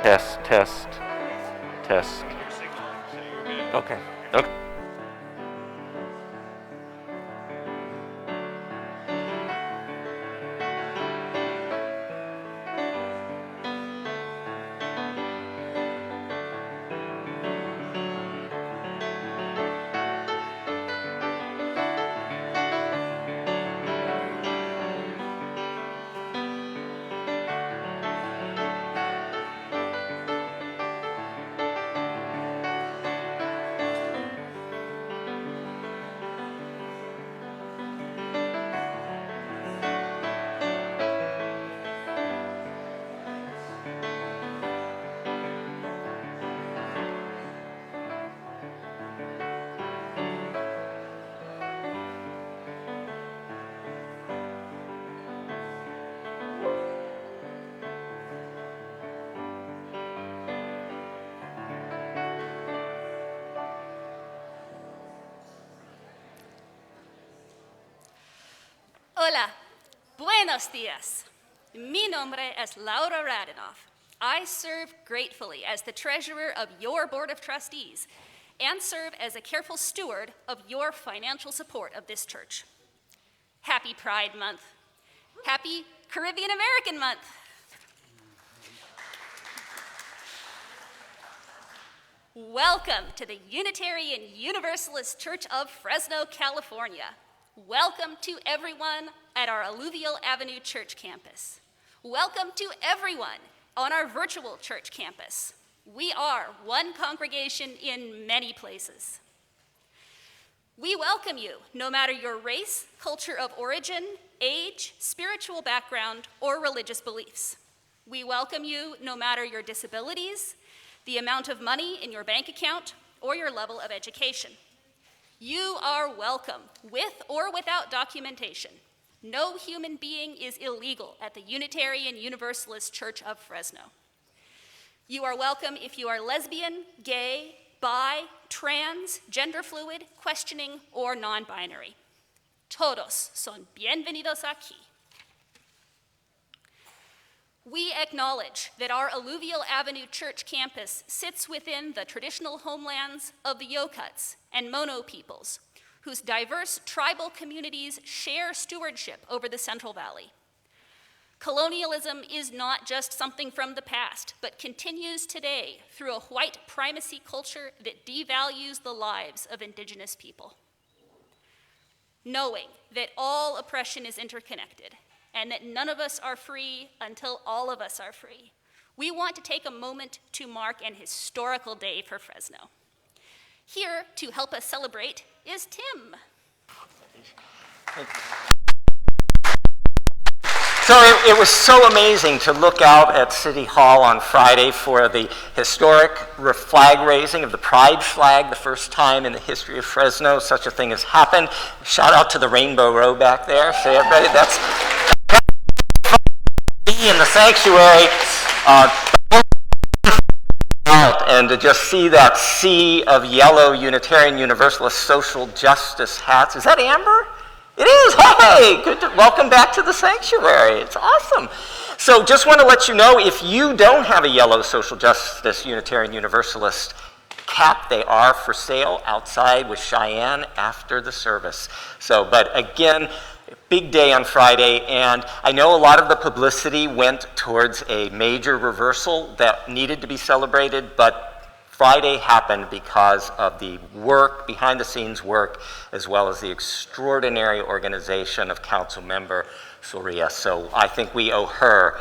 Test, test, test. Okay. Okay. Hola, buenos días. Mi nombre es Laura Radinoff. I serve gratefully as the treasurer of your Board of Trustees and serve as a careful steward of your financial support of this church. Happy Pride Month. Happy Caribbean American Month. Welcome to the Unitarian Universalist Church of Fresno, California. Welcome to everyone at our Alluvial Avenue church campus. Welcome to everyone on our virtual church campus. We are one congregation in many places. We welcome you no matter your race, culture of origin, age, spiritual background, or religious beliefs. We welcome you no matter your disabilities, the amount of money in your bank account, or your level of education. You are welcome, with or without documentation. No human being is illegal at the Unitarian Universalist Church of Fresno. You are welcome if you are lesbian, gay, bi, trans, gender fluid, questioning, or non-binary. Todos son bienvenidos aquí. We acknowledge that our Alluvial Avenue church campus sits within the traditional homelands of the Yokuts and Mono peoples, whose diverse tribal communities share stewardship over the Central Valley. Colonialism is not just something from the past, but continues today through a white primacy culture that devalues the lives of indigenous people. Knowing that all oppression is interconnected, and that none of us are free until all of us are free, we want to take a moment to mark an historical day for Fresno. Here to help us celebrate is Tim. So it was so amazing to look out at City Hall on Friday for the historic flag raising of the Pride flag, the first time in the history of Fresno such a thing has happened. Shout out to the Rainbow Row back there. Say everybody, that's in the sanctuary, and to just see that sea of yellow Unitarian Universalist social justice hats. Is that Amber? It is. Hey, welcome back to the sanctuary. It's awesome. So just want to let you know, if you don't have a yellow social justice Unitarian Universalist cap, they are for sale outside with Cheyenne after the service. So, but again, big day on Friday, and I know a lot of the publicity went towards a major reversal that needed to be celebrated, but Friday happened because of the work, behind the scenes work, as well as the extraordinary organization of Council Member Soria. So I think we owe her.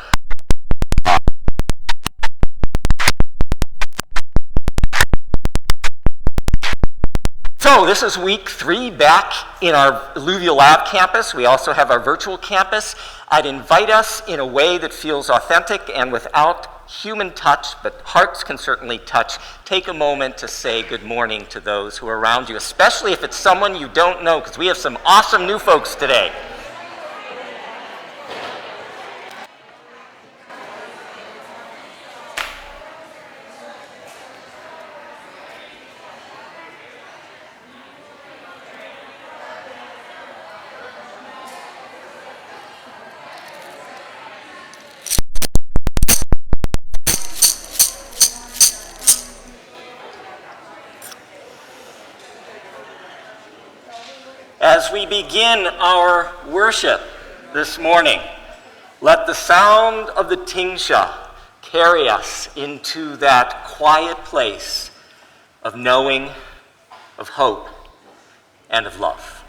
So this is week 3 back in our Alluvial Ave campus. We also have our virtual campus. I'd invite us in a way that feels authentic and without human touch, but hearts can certainly touch. Take a moment to say good morning to those who are around you, especially if it's someone you don't know, because we have some awesome new folks today. As we begin our worship this morning, let the sound of the tingsha carry us into that quiet place of knowing, of hope, and of love.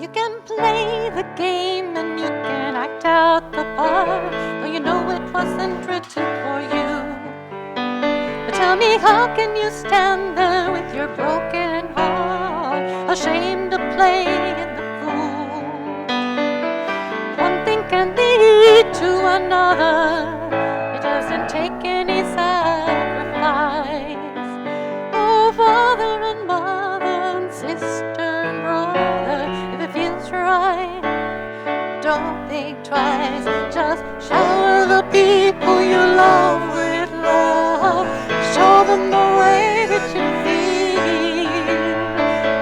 You can play the game and you can act out the part, though you know it wasn't written for you. But tell me, how can you stand there with your broken heart, ashamed to play in the fool? One thing can lead to another. It doesn't take any sacrifice. Oh, father and mother and sister and brother, if it feels right, don't think twice. Just shower the people you love with love. Show them the way that you feel.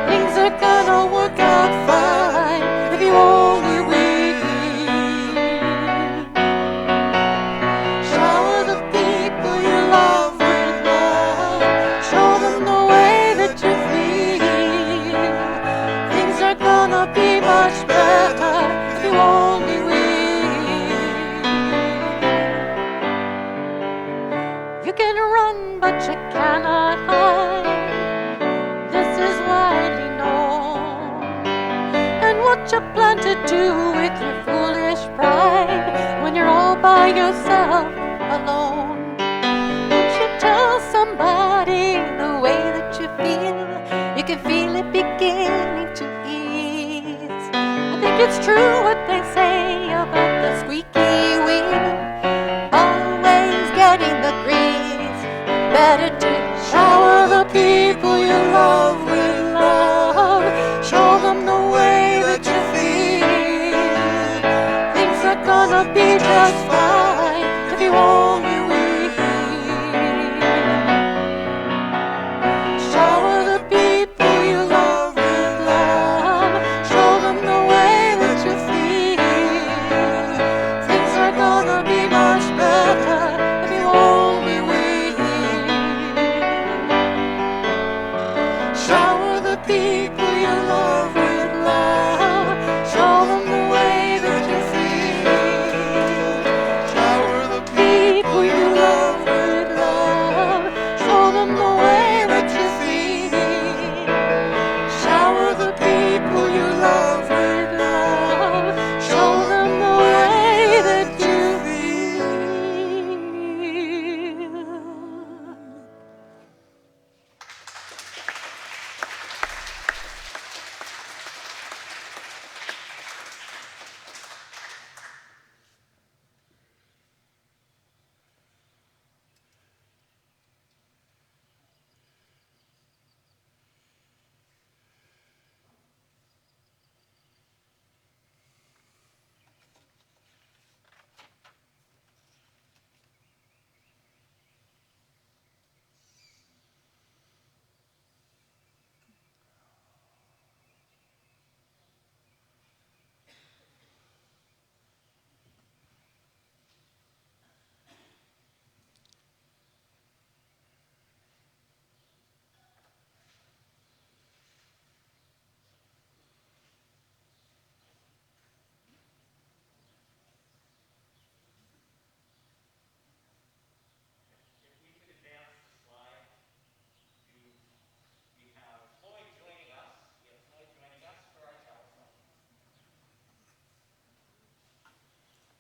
Things are gonna work out fine if you only will. Shower the people you love with love. Show them the way that you feel. Things are gonna be much better if you only will. You can run, but you cannot hide. This is widely known. And what you plan to do with your foolish pride when you're all by yourself alone? Won't you tell somebody the way that you feel? You can feel it beginning to ease. I think it's true what they say about the squeaky wheel, always getting the grease. Better to shower the people you love with love. Show them the way that you feel. Things are gonna be just fine if you only will. Shower the people you love with love. Show them the way that you feel. Things are gonna be much better if you only will. Shower the people you love with love. Show them the way that you feel. Shower the people you love with love. Show them the way that you feel. Shower the people you love with love. Show them the way that you feel.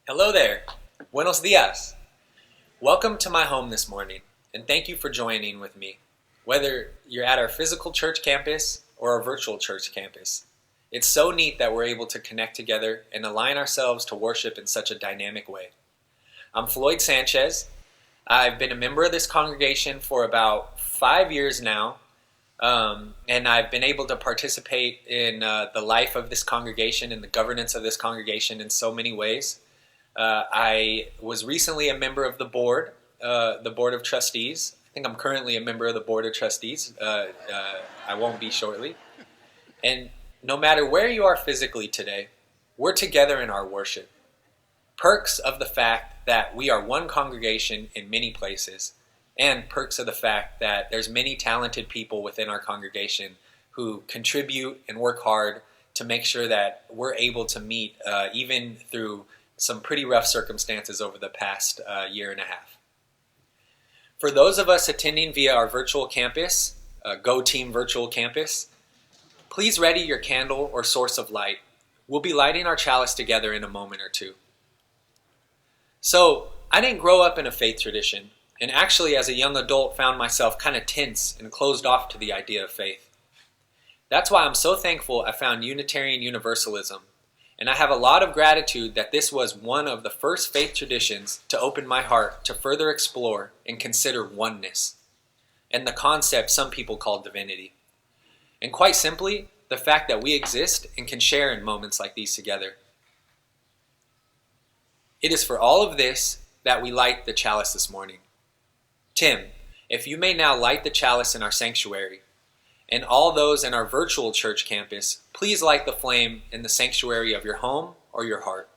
Hello there. Buenos dias. Welcome to my home this morning, and thank you for joining with me, whether you're at our physical church campus or our virtual church campus. It's so neat that we're able to connect together and align ourselves to worship in such a dynamic way. I'm Floyd Sanchez. I've been a member of this congregation for about 5 years now. And I've been able to participate in the life of this congregation and the governance of this congregation in so many ways. I was recently a member of the board of trustees. I think I'm currently a member of the board of trustees. I won't be shortly. And no matter where you are physically today, we're together in our worship. Perks of the fact that we are one congregation in many places, and perks of the fact that there's many talented people within our congregation who contribute and work hard to make sure that we're able to meet even through some pretty rough circumstances over the past year and a half. For those of us attending via our virtual campus, Go Team Virtual Campus, please ready your candle or source of light. We'll be lighting our chalice together in a moment or two. So, I didn't grow up in a faith tradition, and actually as a young adult found myself kind of tense and closed off to the idea of faith. That's why I'm so thankful I found Unitarian Universalism, and I have a lot of gratitude that this was one of the first faith traditions to open my heart to further explore and consider oneness, and the concept some people call divinity. And quite simply, the fact that we exist and can share in moments like these together. It is for all of this that we light the chalice this morning. Tim, if you may now light the chalice in our sanctuary, and all those in our virtual church campus, please light the flame in the sanctuary of your home or your heart.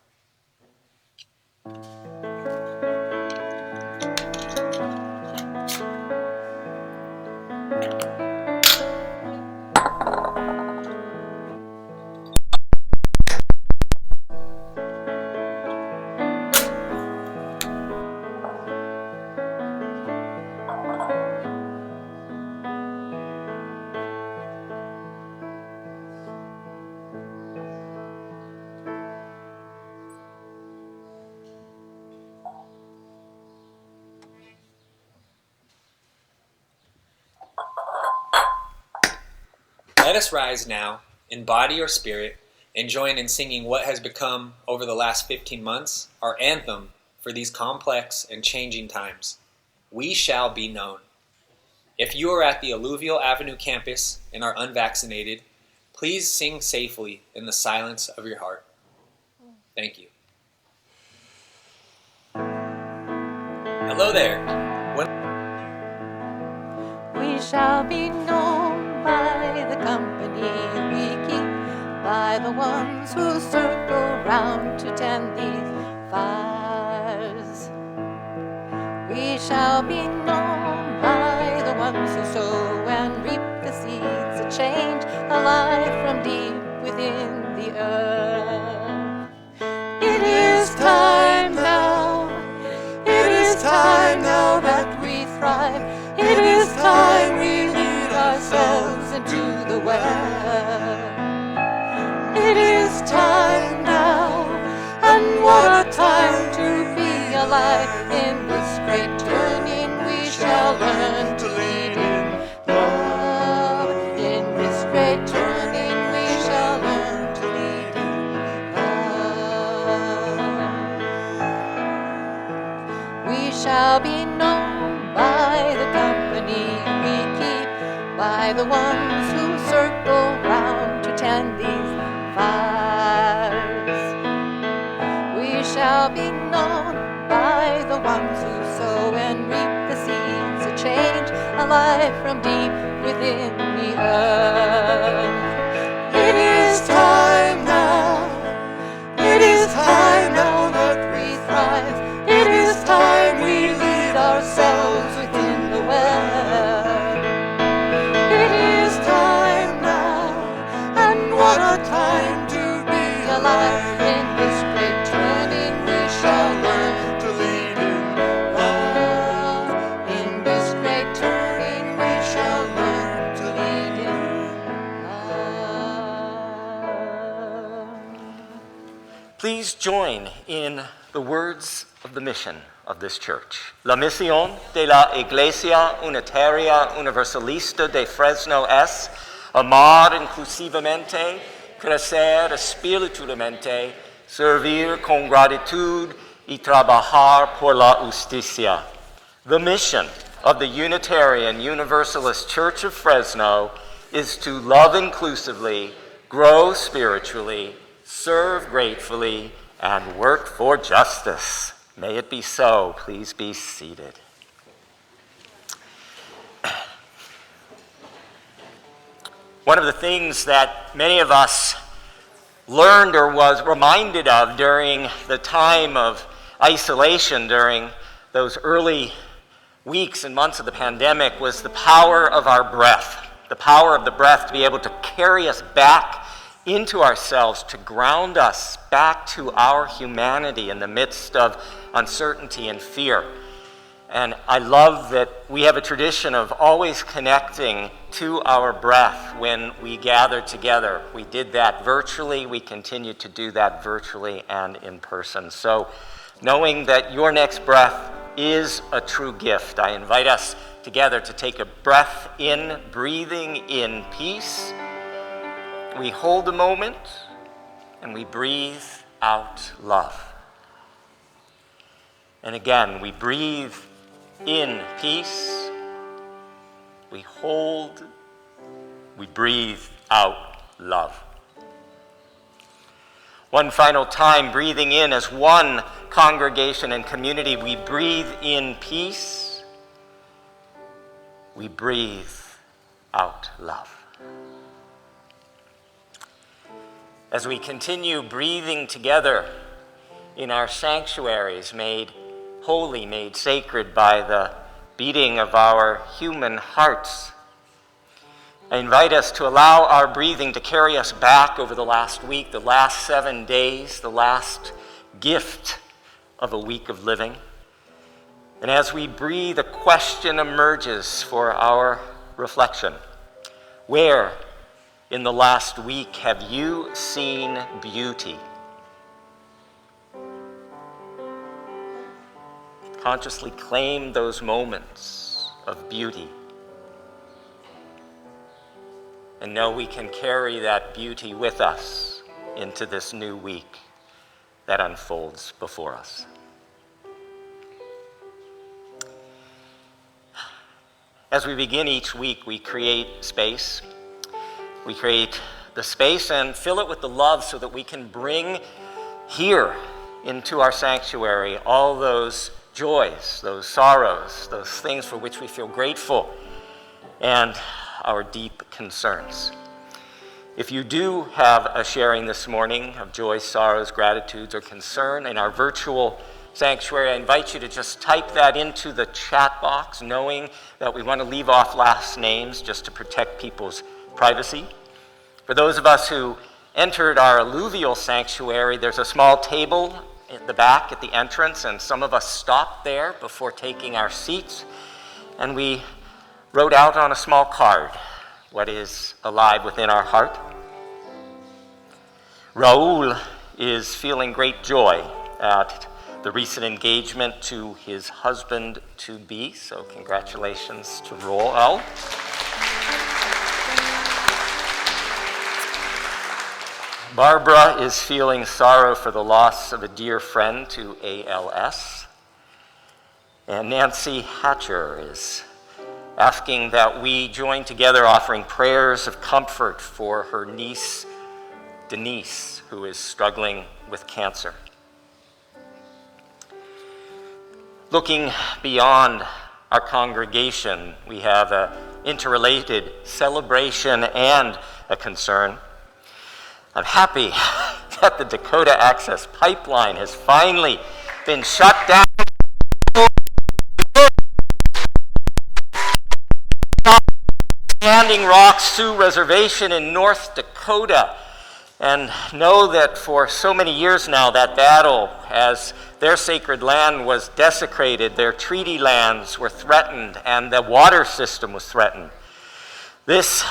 Let us rise now, in body or spirit, and join in singing what has become, over the last 15 months, our anthem for these complex and changing times. We shall be known. If you are at the Alluvial Avenue campus and are unvaccinated, please sing safely in the silence of your heart. Thank you. Hello there. We shall be known by the company we keep, by the ones who circle round to tend these fires. We shall be known by the ones who sow and reap the seeds of change, alive from deep within the earth. It is time now. It is time now that we thrive. It is time we lead ourselves into the web. It is time now, and what a time to be alive. In this great turning we shall learn to lead in love. In this great turning we shall learn to lead in love. We shall be known by the company we keep, by the ones who circle round to tend these fires. We shall be known by the ones who sow and reap the seeds of change, alive from deep within the earth. It is time now. It is time now that we thrive. It is time we lead ourselves within the web. It is time now, and what a time to be alive. In this great turning we shall learn to lead in love. In this great turning we shall learn to lead in love. Please join in the words of the mission of this church. La misión de la Iglesia Unitaria Universalista de Fresno es amar inclusivamente, crecer espiritualmente, servir con gratitud y trabajar por la justicia. The mission of the Unitarian Universalist Church of Fresno is to love inclusively, grow spiritually, serve gratefully, and work for justice. May it be so. Please be seated. One of the things that many of us learned or was reminded of during the time of isolation, during those early weeks and months of the pandemic, was the power of our breath. The power of the breath to be able to carry us back into ourselves, to ground us back to our humanity in the midst of uncertainty and fear. And I love that we have a tradition of always connecting to our breath when we gather together. We did that virtually. We continue to do that virtually and in person. So knowing that your next breath is a true gift, I invite us together to take a breath in, breathing in peace. We hold a moment and we breathe out love. And again, we breathe in peace, we hold, we breathe out love. One final time, breathing in as one congregation and community, we breathe in peace, we breathe out love. As we continue breathing together in our sanctuaries made holy, made sacred by the beating of our human hearts, I invite us to allow our breathing to carry us back over the last week, the last 7 days, the last gift of a week of living. And as we breathe, a question emerges for our reflection. Where in the last week have you seen beauty? Consciously claim those moments of beauty. And know we can carry that beauty with us into this new week that unfolds before us. As we begin each week, we create space. We create the space and fill it with the love so that we can bring here into our sanctuary all those joys, those sorrows, those things for which we feel grateful, and our deep concerns. If you do have a sharing this morning of joys, sorrows, gratitudes, or concern in our virtual sanctuary, I invite you to just type that into the chat box, knowing that we want to leave off last names just to protect people's privacy. For those of us who entered our alluvial sanctuary, there's a small table at the back at the entrance, and some of us stopped there before taking our seats, and we wrote out on a small card what is alive within our heart. Raul is feeling great joy at the recent engagement to his husband-to-be, so congratulations to Raul. Barbara is feeling sorrow for the loss of a dear friend to ALS. And Nancy Hatcher is asking that we join together offering prayers of comfort for her niece, Denise, who is struggling with cancer. Looking beyond our congregation, we have an interrelated celebration and a concern. I'm happy that the Dakota Access Pipeline has finally been shut down. Standing Rock Sioux Reservation in North Dakota, and know that for so many years now that battle, as their sacred land was desecrated, their treaty lands were threatened, and the water system was threatened. This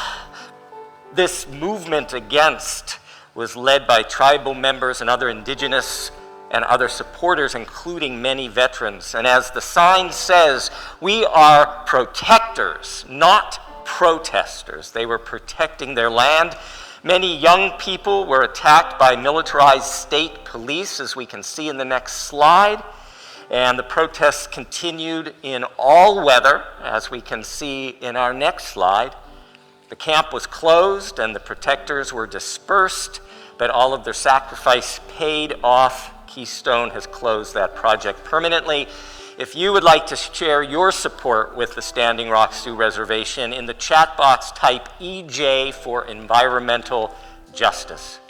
movement against was led by tribal members and other indigenous and other supporters, including many veterans. And as the sign says, we are protectors, not protesters. They were protecting their land. Many young people were attacked by militarized state police, as we can see in the next slide. And the protests continued in all weather, as we can see in our next slide. The camp was closed and the protectors were dispersed, but all of their sacrifice paid off. Keystone has closed that project permanently. If you would like to share your support with the Standing Rock Sioux Reservation, in the chat box type EJ for environmental justice.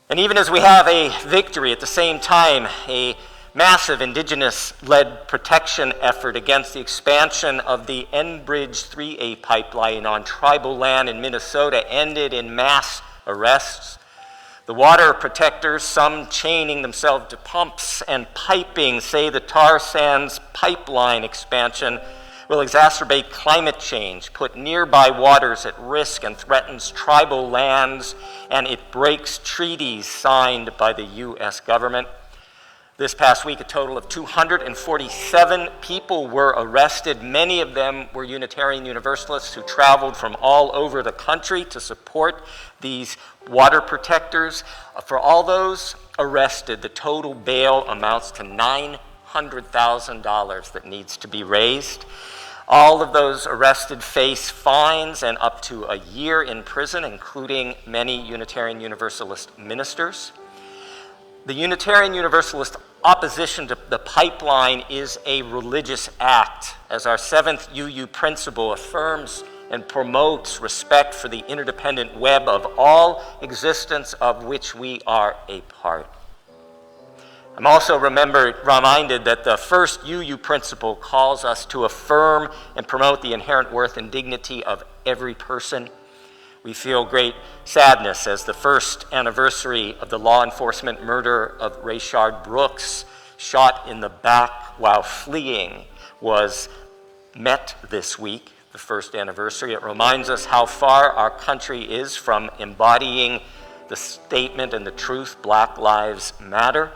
And even as we have a victory, at the same time, a massive indigenous-led protection effort against the expansion of the Enbridge 3A pipeline on tribal land in Minnesota ended in mass arrests. The water protectors, some chaining themselves to pumps and piping, say the tar sands pipeline expansion will exacerbate climate change, put nearby waters at risk, and threatens tribal lands, and it breaks treaties signed by the U.S. government. This past week, a total of 247 people were arrested. Many of them were Unitarian Universalists who traveled from all over the country to support these water protectors. For all those arrested, the total bail amounts to $900,000 that needs to be raised. All of those arrested face fines and up to a year in prison, including many Unitarian Universalist ministers. The Unitarian Universalist opposition to the pipeline is a religious act, as our seventh UU principle affirms and promotes respect for the interdependent web of all existence of which we are a part. I'm also reminded that the first UU principle calls us to affirm and promote the inherent worth and dignity of every person. We feel great sadness as the first anniversary of the law enforcement murder of Rayshard Brooks, shot in the back while fleeing, was met this week, the first anniversary. It reminds us how far our country is from embodying the statement and the truth, Black Lives Matter.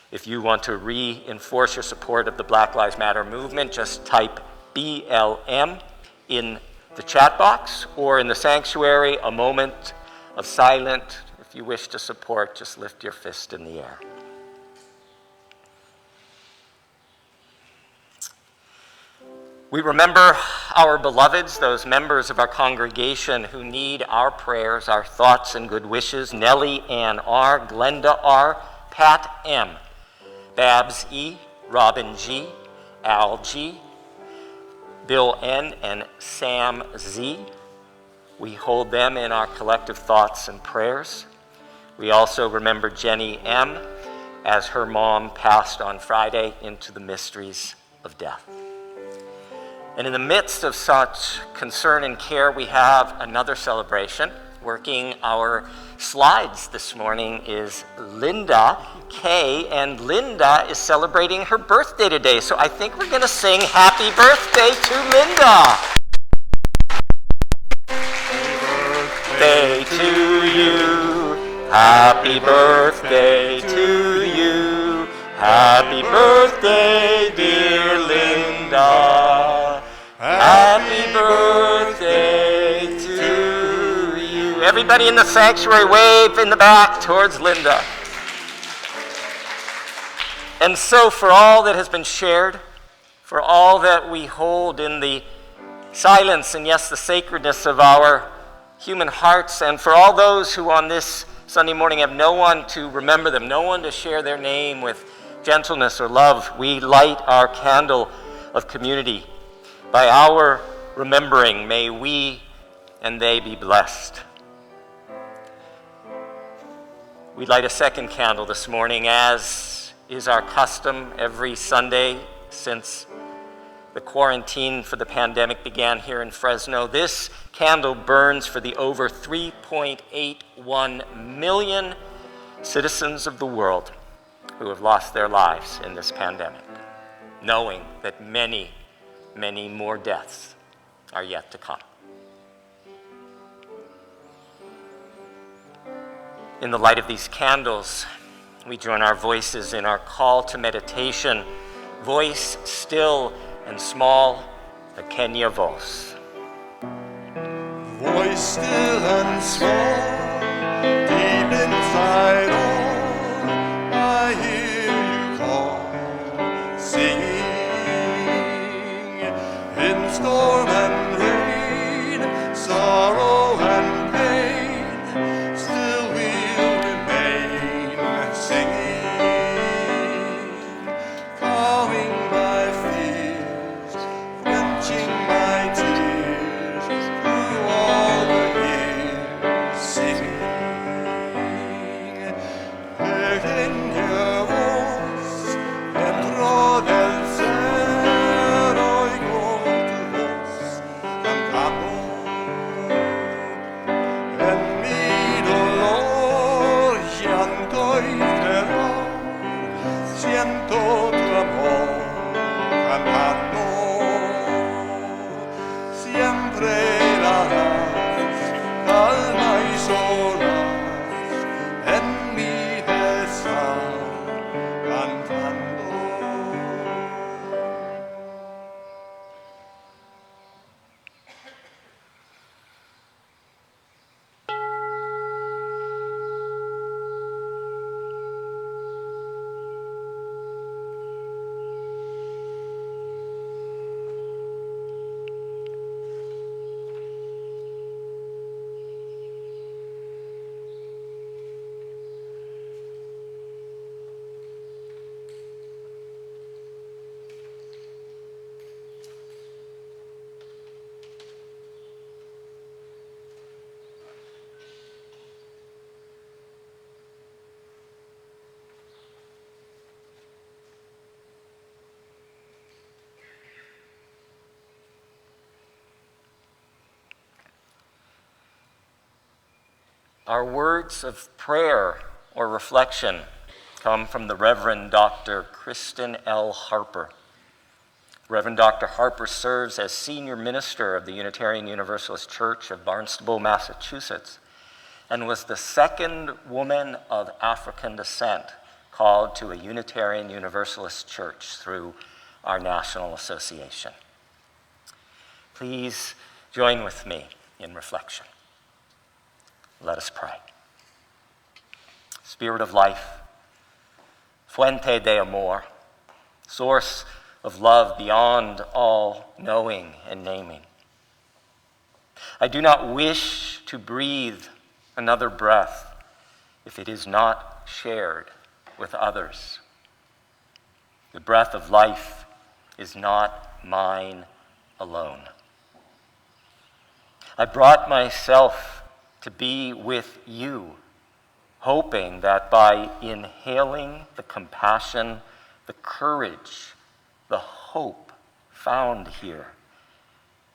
If you want to reinforce your support of the Black Lives Matter movement, just type BLM in the chat box or in the sanctuary, a moment of silence. If you wish to support, just lift your fist in the air. We remember our beloveds, those members of our congregation who need our prayers, our thoughts and good wishes. Nellie Ann R., Glenda R., Pat M., Babs E., Robin G., Al G., Bill N., and Sam Z. We hold them in our collective thoughts and prayers. We also remember Jenny M., as her mom passed on Friday into the mysteries of death. And in the midst of such concern and care, we have another celebration. Working our slides this morning is Linda Kay, and Linda is celebrating her birthday today. So I think we're going to sing happy birthday to Linda. Happy birthday to you. Happy birthday to you. Happy birthday, dear Linda. Happy birthday to you. Everybody in the sanctuary, wave in the back towards Linda. And so for all that has been shared, for all that we hold in the silence and yes, the sacredness of our human hearts, and for all those who on this Sunday morning have no one to remember them, no one to share their name with gentleness or love, we light our candle of community. By our remembering, may we and they be blessed. We light a second candle this morning, as is our custom every Sunday since the quarantine for the pandemic began here in Fresno. This candle burns for the over 3.81 million citizens of the world who have lost their lives in this pandemic, knowing that many more deaths are yet to come. In the light of these candles, we join our voices in our call to meditation. Voice still and small, the Kenya voice. Voice still and small, deep inside all, I hear you call. storm and rain, sorrow and pain, still we'll remain singing, calming my fears, quenching my tears through all the years, singing. Pequeña voz dentro del ser oigo tu voz cantando. En mi dolor, llanto y terror, siento tu amor cantando. Siempre darás calma y solas en mi desar cantando. Our words of prayer or reflection come from the Reverend Dr. Kristen L. Harper. Reverend Dr. Harper serves as senior minister of the Unitarian Universalist Church of Barnstable, Massachusetts, and was the second woman of African descent called to a Unitarian Universalist church through our national association. Please join with me in reflection. Let us pray. Spirit of life, fuente de amor, source of love beyond all knowing and naming. I do not wish to breathe another breath if it is not shared with others. The breath of life is not mine alone. I brought myself to be with you, hoping that by inhaling the compassion, the courage, the hope found here,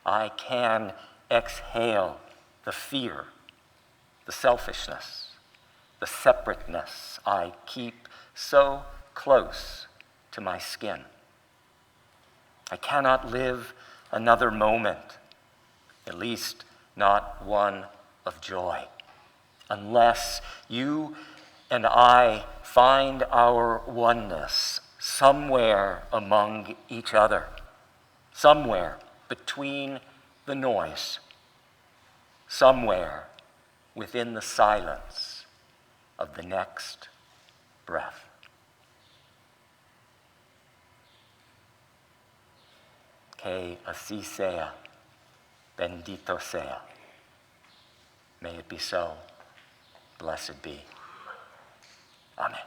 I can exhale the fear, the selfishness, the separateness I keep so close to my skin. I cannot live another moment, at least not one of joy, unless you and I find our oneness somewhere among each other, somewhere between the noise, somewhere within the silence of the next breath. Que así sea, bendito sea. May it be so. Blessed be. Amen.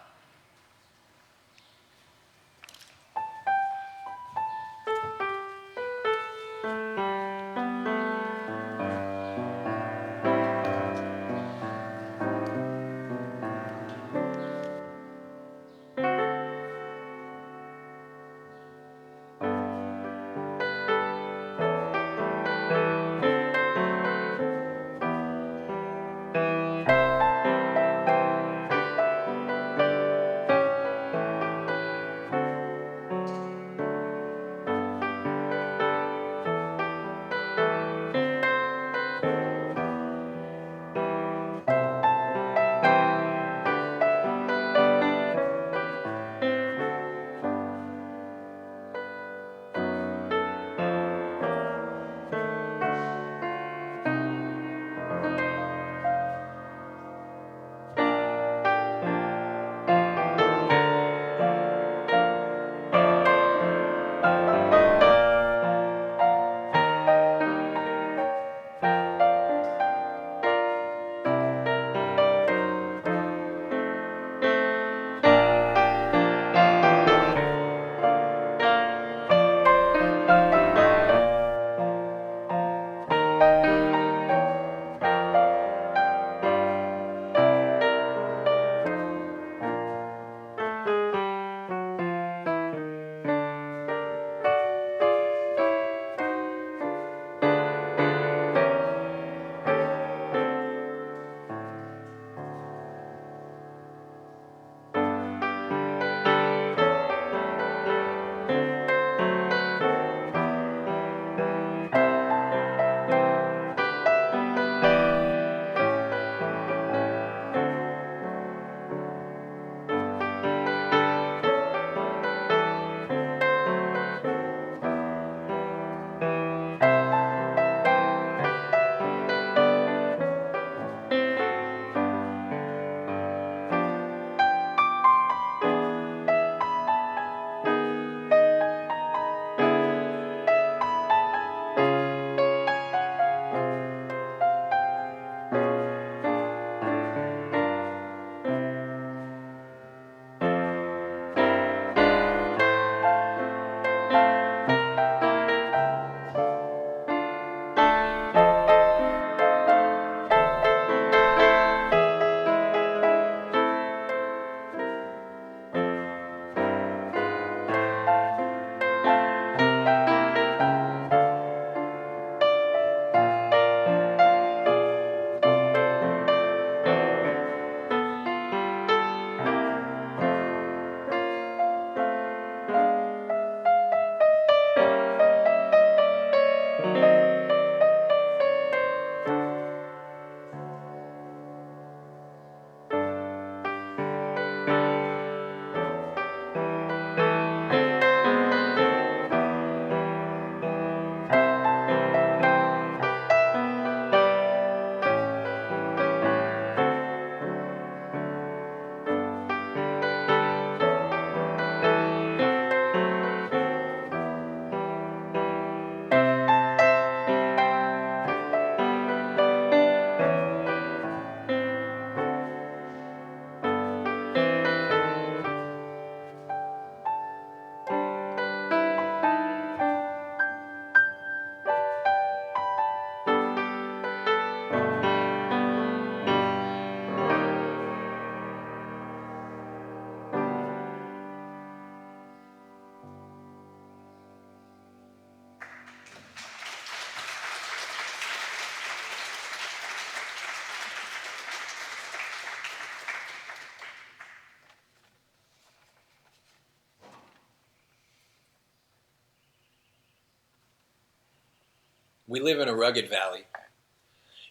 We live in a rugged valley.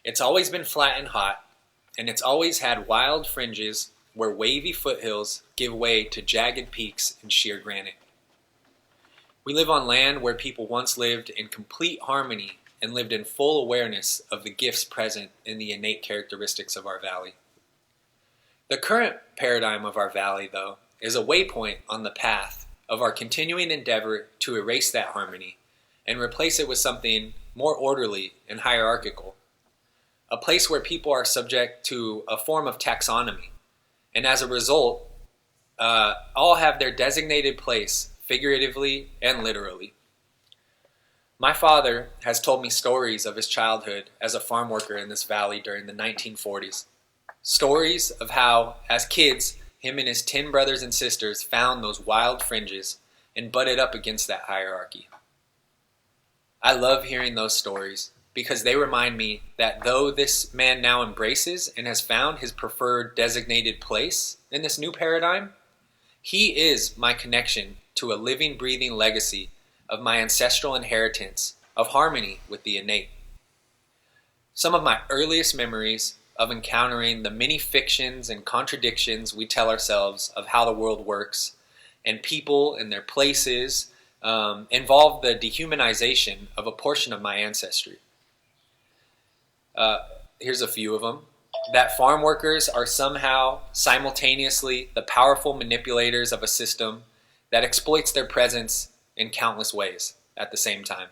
It's always been flat and hot, and it's always had wild fringes where wavy foothills give way to jagged peaks and sheer granite. We live on land where people once lived in complete harmony and lived in full awareness of the gifts present in the innate characteristics of our valley. The current paradigm of our valley, though, is a waypoint on the path of our continuing endeavor to erase that harmony and replace it with something more orderly and hierarchical. A place where people are subject to a form of taxonomy, and as a result, all have their designated place, figuratively and literally. My father has told me stories of his childhood as a farm worker in this valley during the 1940s. Stories of how, as kids, him and his 10 brothers and sisters found those wild fringes and butted up against that hierarchy. I love hearing those stories because they remind me that though this man now embraces and has found his preferred designated place in this new paradigm, he is my connection to a living, breathing legacy of my ancestral inheritance of harmony with the innate. Some of my earliest memories of encountering the many fictions and contradictions we tell ourselves of how the world works and people and their places involve the dehumanization of a portion of my ancestry. Here's a few of them. That farm workers are somehow simultaneously the powerful manipulators of a system that exploits their presence in countless ways at the same time.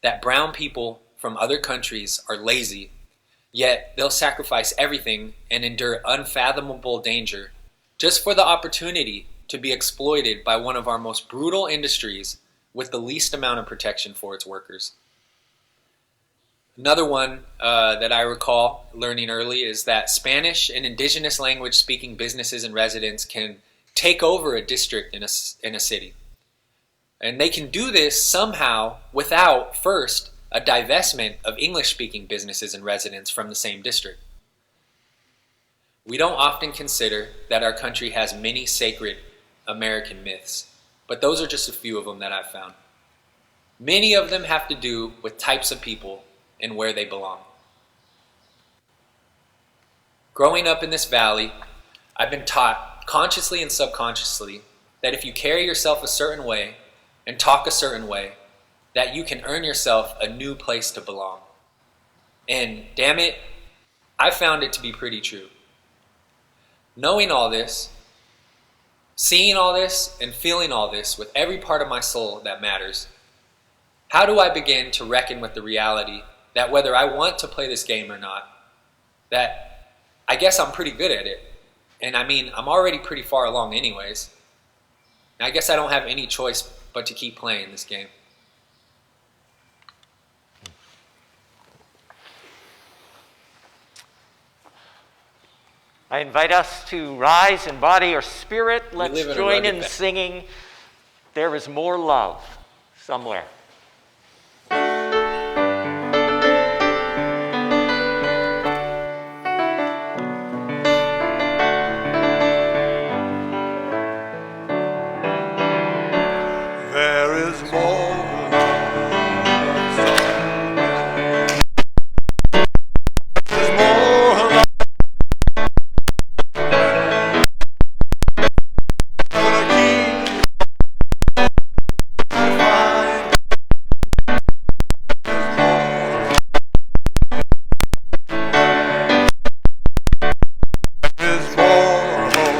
That brown people from other countries are lazy, yet they'll sacrifice everything and endure unfathomable danger just for the opportunity to be exploited by one of our most brutal industries with the least amount of protection for its workers. Another one that I recall learning early is that Spanish and indigenous language speaking businesses and residents can take over a district in a city. And they can do this somehow without, first, a divestment of English-speaking businesses and residents from the same district. We don't often consider that our country has many sacred American myths, but those are just a few of them that I've found. Many of them have to do with types of people and where they belong. Growing up in this valley, I've been taught, consciously and subconsciously, that if you carry yourself a certain way and talk a certain way, that you can earn yourself a new place to belong. And damn it, I found it to be pretty true. Knowing all this, seeing all this, and feeling all this with every part of my soul that matters, how do I begin to reckon with the reality that whether I want to play this game or not, that I guess I'm pretty good at it. And I mean, I'm already pretty far along anyways. And I guess I don't have any choice but to keep playing this game. I invite us to rise in body or spirit. Let's live in a join rugged in valley. singing There Is More Love Somewhere. There is more love somewhere. There's more love gonna keep find. There's more. There's more hope.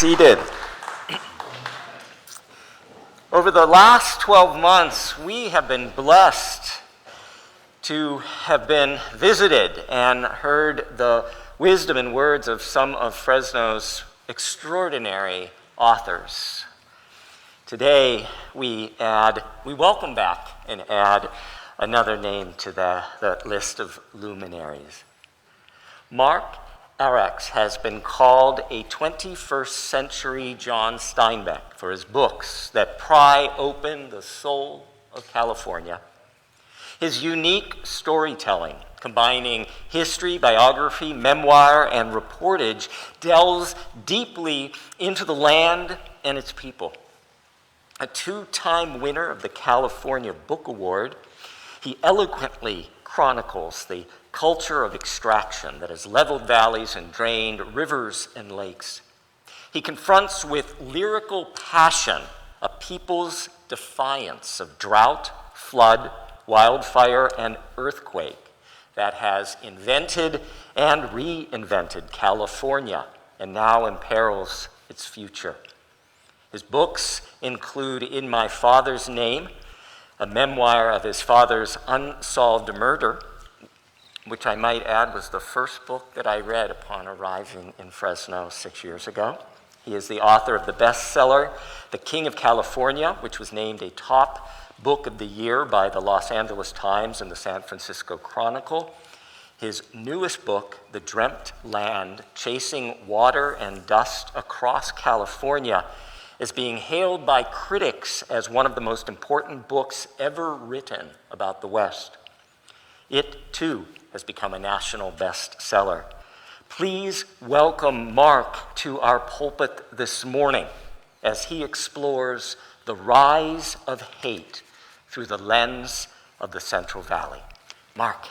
seated. Over the last 12 months, we have been blessed to have been visited and heard the wisdom and words of some of Fresno's extraordinary authors. Today, we welcome back and add another name to the list of luminaries. Mark Arax has been called a 21st century John Steinbeck for his books that pry open the soul of California. His unique storytelling, combining history, biography, memoir, and reportage, delves deeply into the land and its people. A two-time winner of the California Book Award, he eloquently chronicles the culture of extraction that has leveled valleys and drained rivers and lakes. He confronts with lyrical passion a people's defiance of drought, flood, wildfire, and earthquake that has invented and reinvented California and now imperils its future. His books include In My Father's Name, a memoir of his father's unsolved murder, which I might add was the first book that I read upon arriving in Fresno 6 years ago. He is the author of the bestseller, The King of California, which was named a top book of the year by the Los Angeles Times and the San Francisco Chronicle. His newest book, The Dreamt Land, Chasing Water and Dust Across California, is being hailed by critics as one of the most important books ever written about the West. It, too, has become a national bestseller. Please welcome Mark to our pulpit this morning as he explores the rise of hate through the lens of the Central Valley. Mark.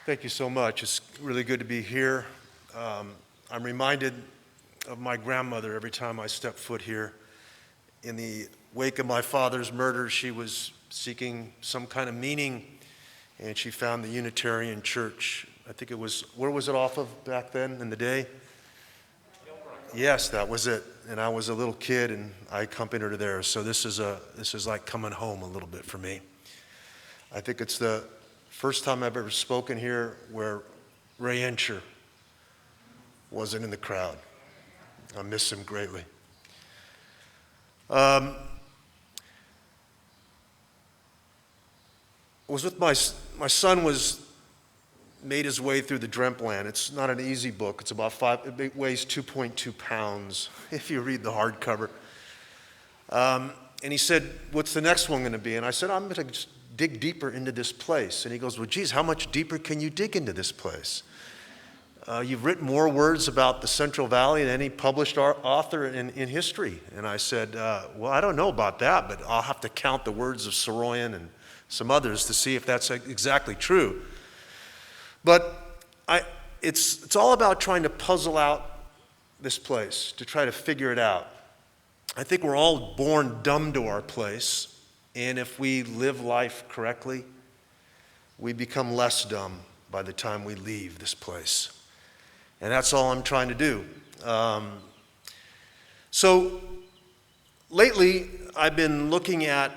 Thank you so much. It's really good to be here. I'm reminded of my grandmother every time I step foot here. In the wake of my father's murder, she was seeking some kind of meaning, and she found the Unitarian Church. I think it was, where was it off of back then in the day? Yes, that was it. And I was a little kid, and I accompanied her there. So this is like coming home a little bit for me. I think it's the first time I've ever spoken here where Ray Encher wasn't in the crowd. I miss him greatly. I was with my son made his way through the Dreamt Land. It's not an easy book. It's about it weighs 2.2 pounds if you read the hardcover. And he said, "What's the next one going to be?" And I said, "I'm going to just dig deeper into this place." And he goes, "Well, geez, how much deeper can you dig into this place? You've written more words about the Central Valley than any published author in history." And I said, "Well, I don't know about that, but I'll have to count the words of Soroyan and some others to see if that's exactly true." But it's all about trying to puzzle out this place, to try to figure it out. I think we're all born dumb to our place, and if we live life correctly, we become less dumb by the time we leave this place. And that's all I'm trying to do. So lately, I've been looking at,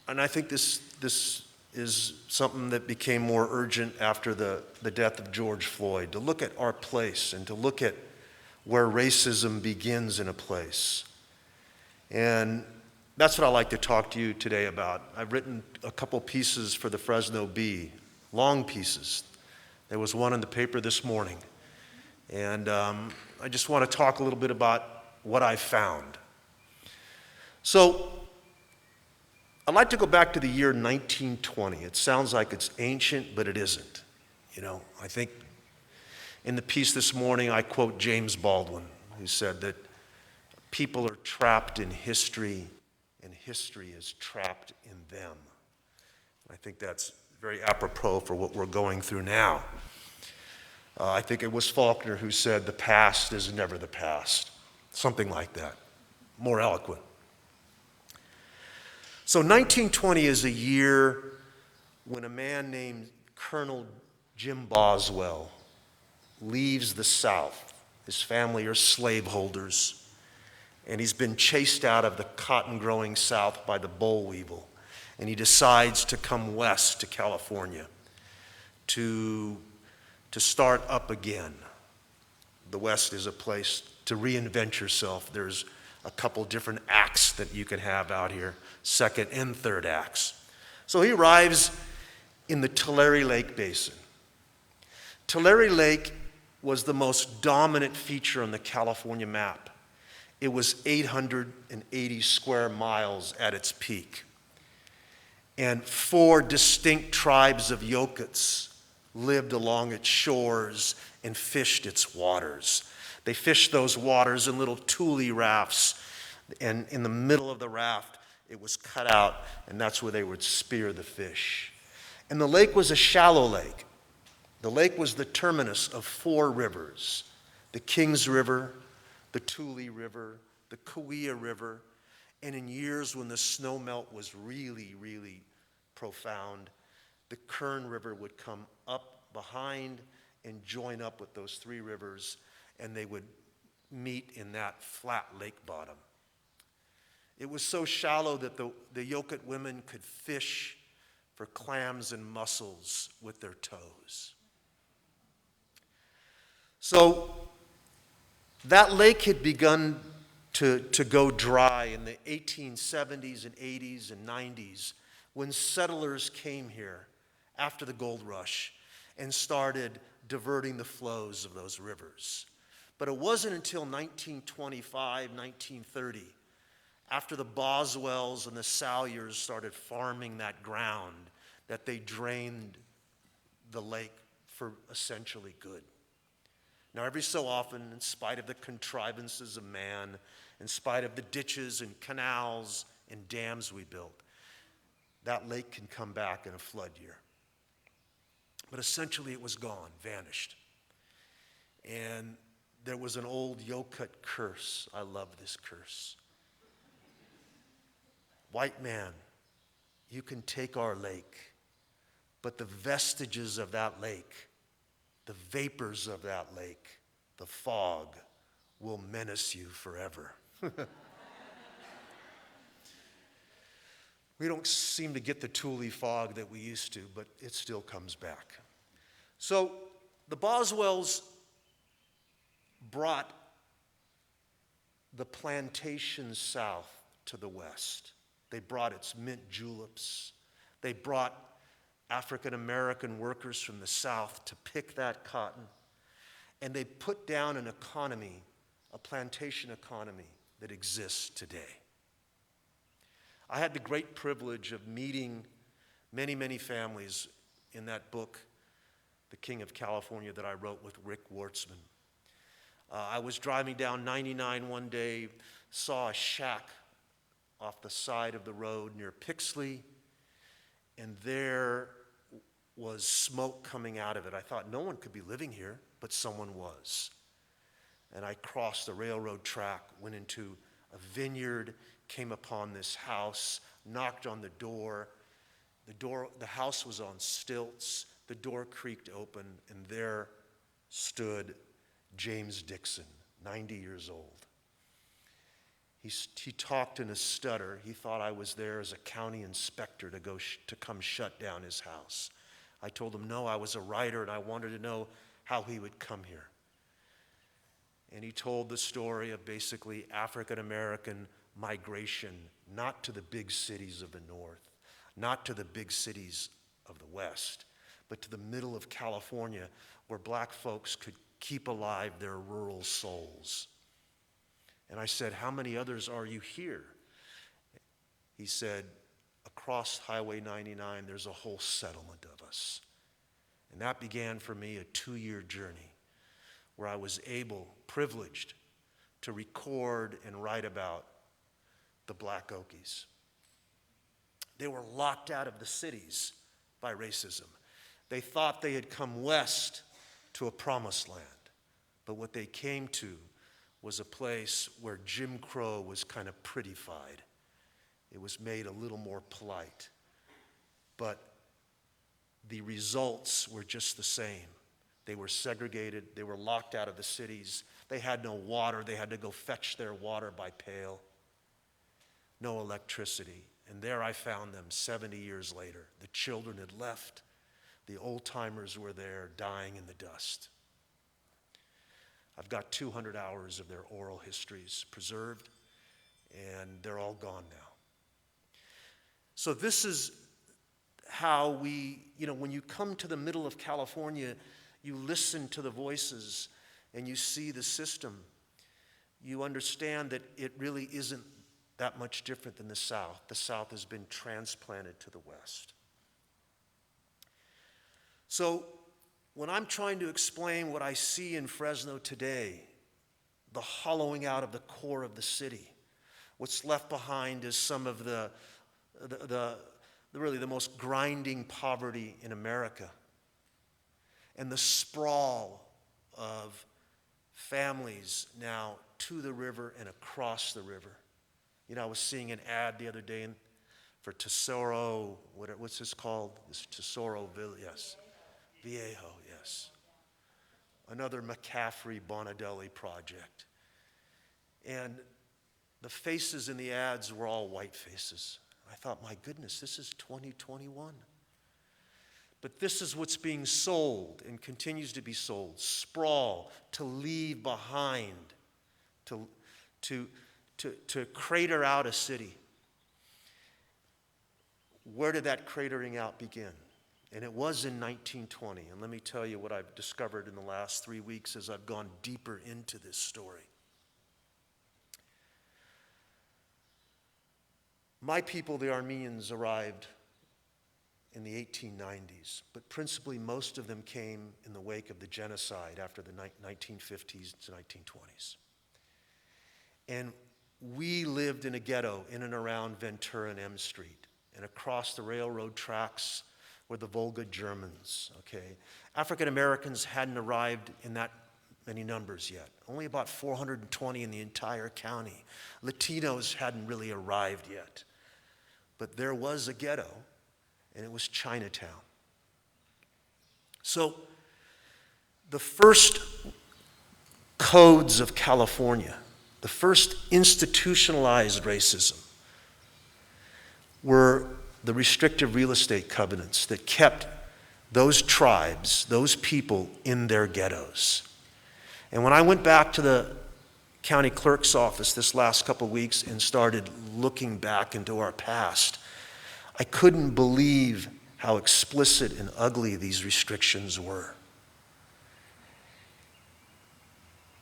and I think this is something that became more urgent after the death of George Floyd, to look at our place and to look at where racism begins in a place. And that's what I'd like to talk to you today about. I've written a couple pieces for the Fresno Bee, long pieces. There was one in the paper this morning. And I just want to talk a little bit about what I found. So I'd like to go back to the year 1920. It sounds like it's ancient, but it isn't. You know, I think in the piece this morning, I quote James Baldwin, who said that people are trapped in history, and history is trapped in them. I think that's very apropos for what we're going through now. I think it was Faulkner who said, "The past is never the past." Something like that. More eloquent. So 1920 is a year when a man named Colonel Jim Boswell leaves the South. His family are slaveholders, and he's been chased out of the cotton-growing South by the boll weevil, and he decides to come west to California to start up again. The West is a place to reinvent yourself. There's a couple different acts that you can have out here, second and third acts. So he arrives in the Tulare Lake Basin. Tulare Lake was the most dominant feature on the California map. It was 880 square miles at its peak. And 4 distinct tribes of Yokuts lived along its shores and fished its waters. They fished those waters in little tule rafts, and in the middle of the raft, it was cut out, and that's where they would spear the fish. And the lake was a shallow lake. The lake was the terminus of 4 rivers: the Kings River, the Tule River, the Kauai River, and in years when the snow melt was really, really profound, the Kern River would come up behind and join up with those 3 rivers, and they would meet in that flat lake bottom. It was so shallow that the Yokut women could fish for clams and mussels with their toes. So that lake had begun to go dry in the 1870s and 80s and 90s when settlers came here after the gold rush and started diverting the flows of those rivers. But it wasn't until 1925, 1930, after the Boswells and the Salyers started farming that ground, that they drained the lake for essentially good. Now, every so often, in spite of the contrivances of man, in spite of the ditches and canals and dams we built, that lake can come back in a flood year. But essentially, it was gone, vanished. And there was an old Yokut curse. I love this curse. White man, you can take our lake, but the vestiges of that lake, the vapors of that lake, the fog, will menace you forever. We don't seem to get the Tule fog that we used to, but it still comes back. So the Boswells brought the plantation south to the west. They brought its mint juleps. They brought African American workers from the south to pick that cotton. And they put down an economy, a plantation economy that exists today. I had the great privilege of meeting many, many families in that book, The King of California, that I wrote with Rick Wartzman. I was driving down 99 one day, saw a shack off the side of the road near Pixley, and there was smoke coming out of it. I thought no one could be living here, but someone was. And I crossed the railroad track, went into a vineyard, came upon this house, knocked on the door. The house was on stilts. The door creaked open, and there stood James Dixon, 90 years old. He talked in a stutter. He thought I was there as a county inspector to come shut down his house. I told him no, I was a writer, and I wanted to know how he would come here. And he told the story of basically African American migration, not to the big cities of the north, not to the big cities of the west, but to the middle of California, where black folks could keep alive their rural souls. And I said, how many others are you here? He said, across Highway 99, there's a whole settlement of us. And that began for me a 2-year journey where I was privileged to record and write about the Black Okies. They were locked out of the cities by racism. They thought they had come west to a promised land, but what they came to was a place where Jim Crow was kind of prettified, It was made a little more polite. But the results were just the same. They were segregated. They were locked out of the cities. They had no water. They had to go fetch their water by pail. No electricity. And there I found them 70 years later. The children had left. The old-timers were there dying in the dust. I've got 200 hours of their oral histories preserved, and they're all gone now. So this is how we, when you come to the middle of California, you listen to the voices and you see the system. You understand that it really isn't that much different than the South. The South has been transplanted to the West. So when I'm trying to explain what I see in Fresno today, the hollowing out of the core of the city, what's left behind is some of the really the most grinding poverty in America, and the sprawl of families now to the river and across the river. I was seeing an ad the other day for Tesoro, what's this called? This Tesoro Village, yes. Viejo, yes. Another McCaffrey-Bonadelli project. And the faces in the ads were all white faces. I thought, my goodness, this is 2021. But this is what's being sold and continues to be sold. Sprawl, to leave behind, to crater out a city. Where did that cratering out begin? And it was in 1920. And let me tell you what I've discovered in the last 3 weeks as I've gone deeper into this story. My people, the Armenians, arrived in the 1890s, but principally most of them came in the wake of the genocide after the 1950s to 1920s. And we lived in a ghetto in and around Ventura and M Street, and across the railroad tracks were the Volga Germans, okay? African Americans hadn't arrived in that many numbers yet. Only about 420 in the entire county. Latinos hadn't really arrived yet. But there was a ghetto, and it was Chinatown. So the first codes of California, the first institutionalized racism, were the restrictive real estate covenants that kept those tribes, those people in their ghettos. And when I went back to the county clerk's office this last couple of weeks and started looking back into our past, I couldn't believe how explicit and ugly these restrictions were.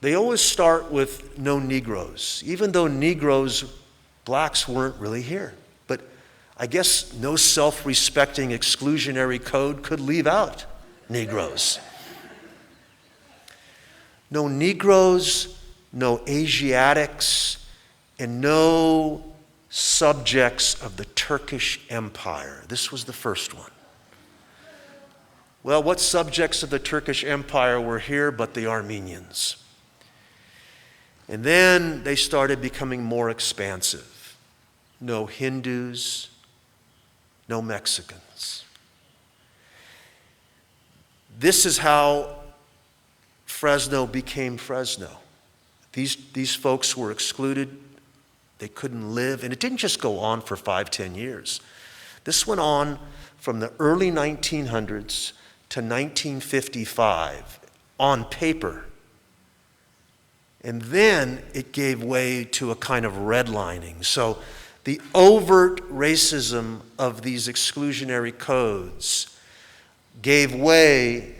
They always start with no Negroes, even though Negroes, blacks weren't really here. But I guess no self-respecting exclusionary code could leave out Negroes. No Negroes, no Asiatics, and no subjects of the Turkish Empire. This was the first one. Well, what subjects of the Turkish Empire were here but the Armenians? And then they started becoming more expansive. No Hindus, no Mexicans. This is how Fresno became Fresno. These folks were excluded. They couldn't live. And it didn't just go on for 5-10 years. This went on from the early 1900s to 1955 on paper. And then it gave way to a kind of redlining. So the overt racism of these exclusionary codes gave way,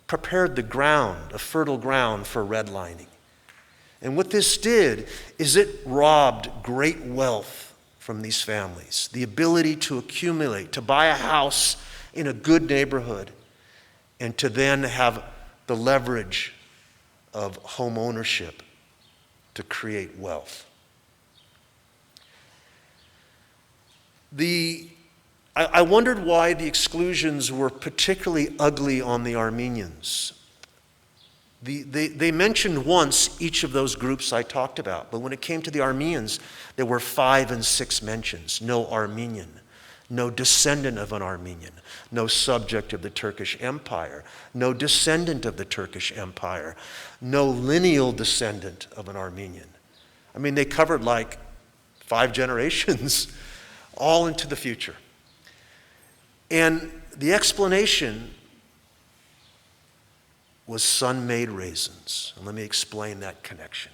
prepared the ground, a fertile ground for redlining. And what this did is it robbed great wealth from these families, the ability to accumulate, to buy a house in a good neighborhood, and to then have the leverage of home ownership to create wealth. I wondered why the exclusions were particularly ugly on the Armenians. They mentioned once each of those groups I talked about, but when it came to the Armenians, there were 5 and 6 mentions. No Armenian, no descendant of an Armenian, no subject of the Turkish Empire, no descendant of the Turkish Empire, no lineal descendant of an Armenian. I mean, they covered like 5 generations, all into the future. And the explanation was sun-made raisins. And let me explain that connection.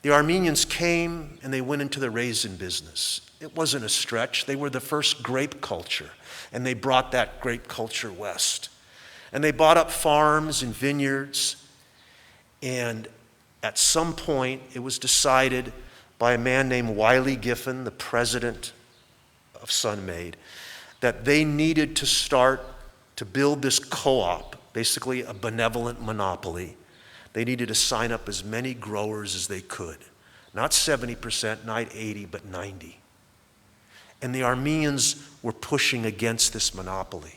The Armenians came and they went into the raisin business. It wasn't a stretch. They were the first grape culture, and they brought that grape culture west. And they bought up farms and vineyards, and at some point it was decided by a man named Wiley Giffen, the president of Sun-Made, that they needed to start to build this co-op, basically a benevolent monopoly. They needed to sign up as many growers as they could. Not 70%, not 80, but 90. And the Armenians were pushing against this monopoly.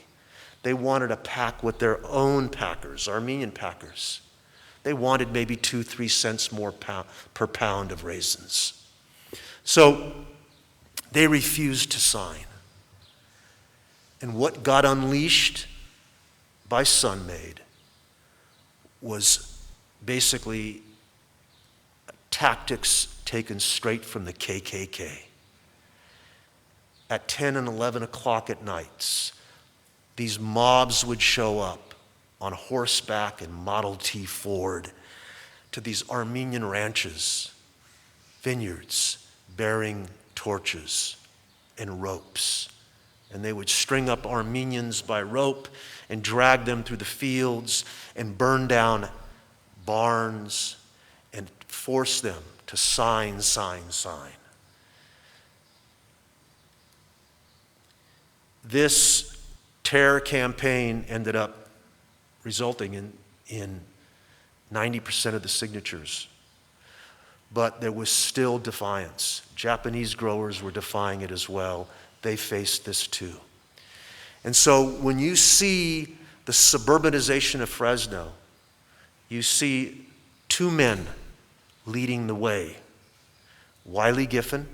They wanted to pack with their own packers, Armenian packers. They wanted maybe 2-3 cents more per pound of raisins. So they refused to sign. And what got unleashed by Sun-Made was basically tactics taken straight from the KKK. At 10 and 11 o'clock at nights, these mobs would show up on horseback and Model T Ford to these Armenian ranches, vineyards, bearing torches and ropes. And they would string up Armenians by rope and drag them through the fields and burn down barns and force them to sign. This terror campaign ended up resulting in 90% of the signatures. But there was still defiance. Japanese growers were defying it as well. They faced this too. And so when you see the suburbanization of Fresno, you see 2 men leading the way. Wiley Giffen,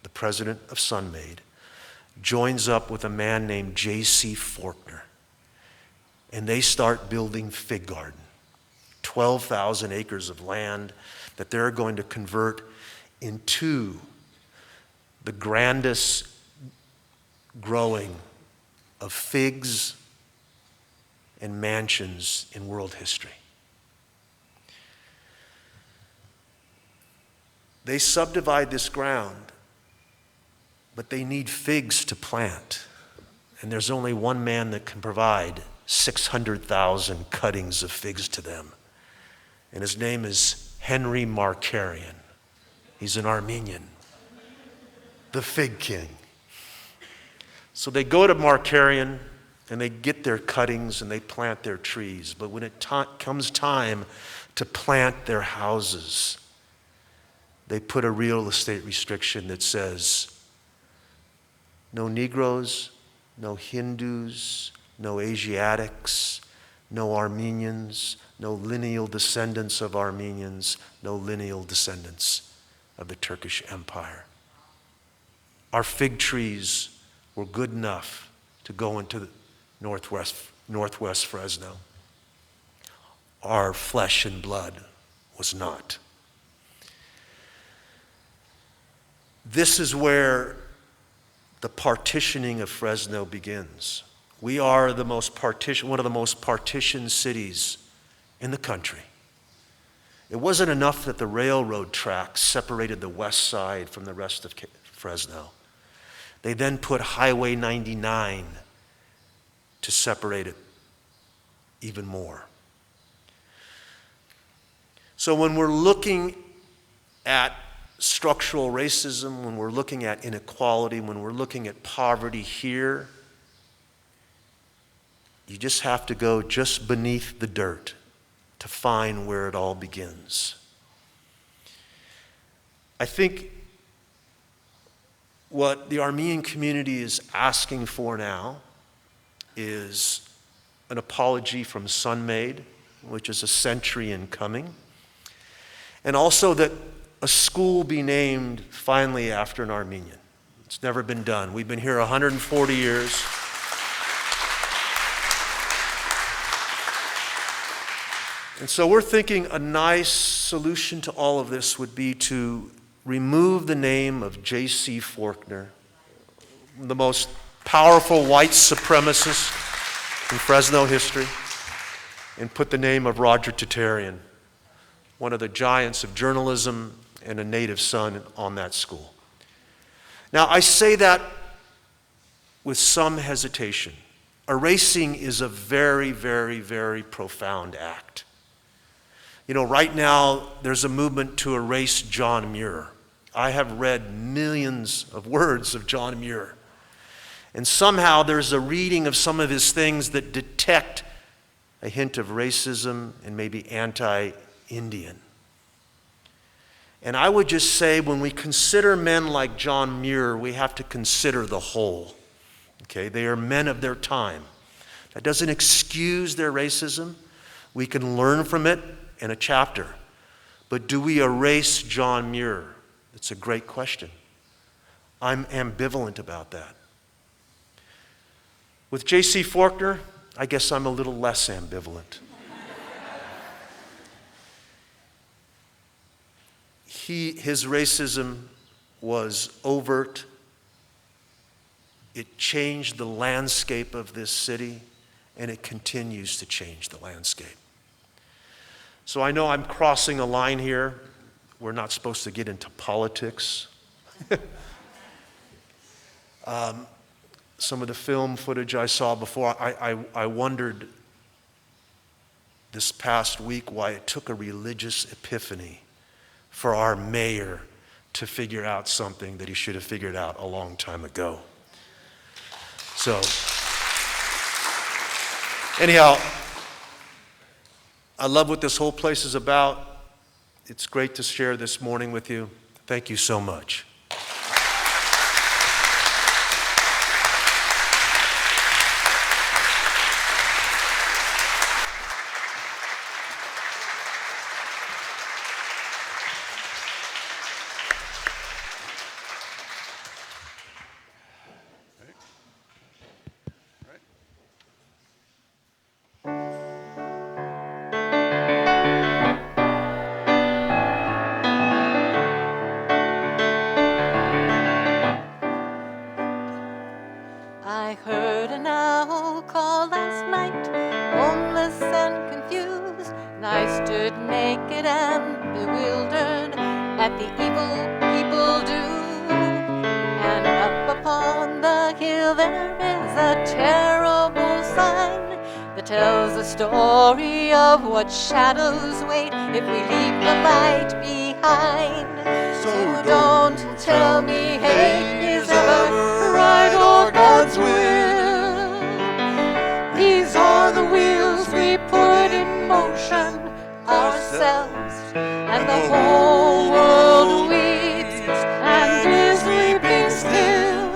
the president of Sun-Made, joins up with a man named J.C. Faulkner. And they start building Fig Garden, 12,000 acres of land that they're going to convert into the grandest growing of figs and mansions in world history. They subdivide this ground, but they need figs to plant. And there's only one man that can provide 600,000 cuttings of figs to them. And his name is Henry Markarian. He's an Armenian, the Fig King. So they go to Markarian and they get their cuttings and they plant their trees. But when it comes time to plant their houses, they put a real estate restriction that says no Negroes, no Hindus, no Asiatics, no Armenians, no lineal descendants of Armenians, no lineal descendants of the Turkish Empire. Our fig trees were good enough to go into the northwest Fresno. Our flesh and blood was not. This is where the partitioning of Fresno begins. We are one of the most partitioned cities in the country. It wasn't enough that the railroad tracks separated the west side from the rest of Fresno. They then put Highway 99 to separate it even more. So when we're looking at structural racism, when we're looking at inequality, when we're looking at poverty here, you just have to go just beneath the dirt to find where it all begins. I think what the Armenian community is asking for now is an apology from Sun-Made which is a century in coming. And also that a school be named finally after an Armenian. It's never been done. We've been here 140 years. And so we're thinking a nice solution to all of this would be to remove the name of J.C. Faulkner, the most powerful white supremacist in Fresno history, and put the name of Roger Tatarian, one of the giants of journalism and a native son, on that school. Now, I say that with some hesitation. Erasing is a very, very, very profound act. You know, right now, there's a movement to erase John Muir. I have read millions of words of John Muir. And somehow there's a reading of some of his things that detect a hint of racism and maybe anti-Indian. And I would just say, when we consider men like John Muir, we have to consider the whole. Okay, they are men of their time. That doesn't excuse their racism. We can learn from it in a chapter. But do we erase John Muir? It's a great question. I'm ambivalent about that. With J.C. Faulkner, I guess I'm a little less ambivalent. His racism was overt. It changed the landscape of this city, and it continues to change the landscape. So I know I'm crossing a line here. We're not supposed to get into politics. Some of the film footage I saw before, I wondered this past week why it took a religious epiphany for our mayor to figure out something that he should have figured out a long time ago. So, anyhow, I love what this whole place is about. It's great to share this morning with you. Thank you so much. I heard an owl call last night, homeless and confused, and I stood naked and bewildered at the evil people do. And up upon the hill there is a terrible sign that tells the story of what shadows wait if we leave the light behind. So don't tell me hate is ever right or God's will. These are the wheels we put in motion ourselves, and the whole world weeps and is weeping still.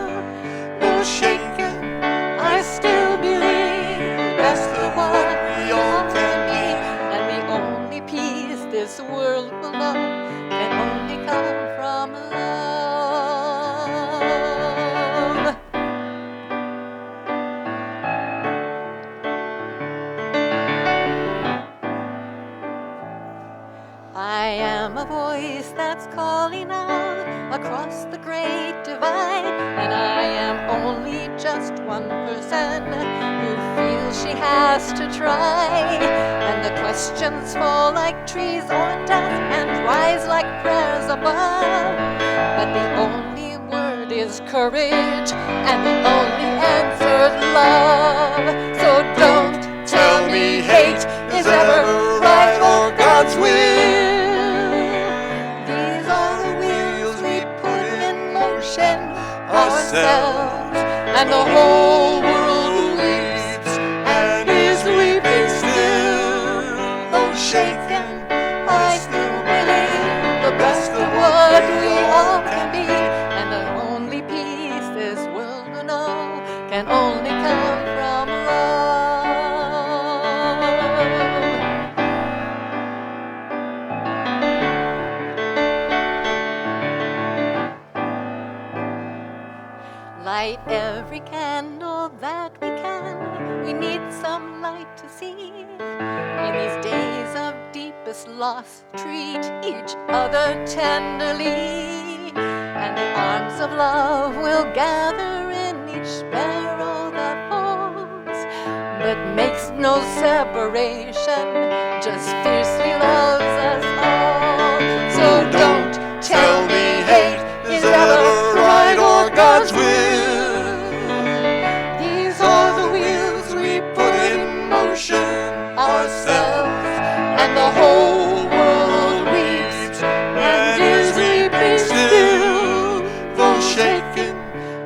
Though shaken, I still believe that's the what we all can be, and the only peace this world will know can only come from love. I am a voice that's calling out across the great divide, and I am only just one person who feels she has to try. And the questions fall like trees on death and rise like prayers above, but the only word is courage, and the only answer's love. So don't tell me hate is ever right or God's will. These are the wheels we put in motion ourselves, and the whole world weeps and is weeping still. Though shaken, I still believe the best of what we all can be, and the only peace this world will know can only come from love. Light every candle that we can. We need some light to see. In these days of deepest loss, treat each other tenderly. And the arms of love will gather in each sparrow that falls, but makes no separation, just fiercely loves us all. So don't tell me hate is ever right or God's will. These are the wheels we put in motion ourselves, and the whole world weeps and is weeping still. Though shaken,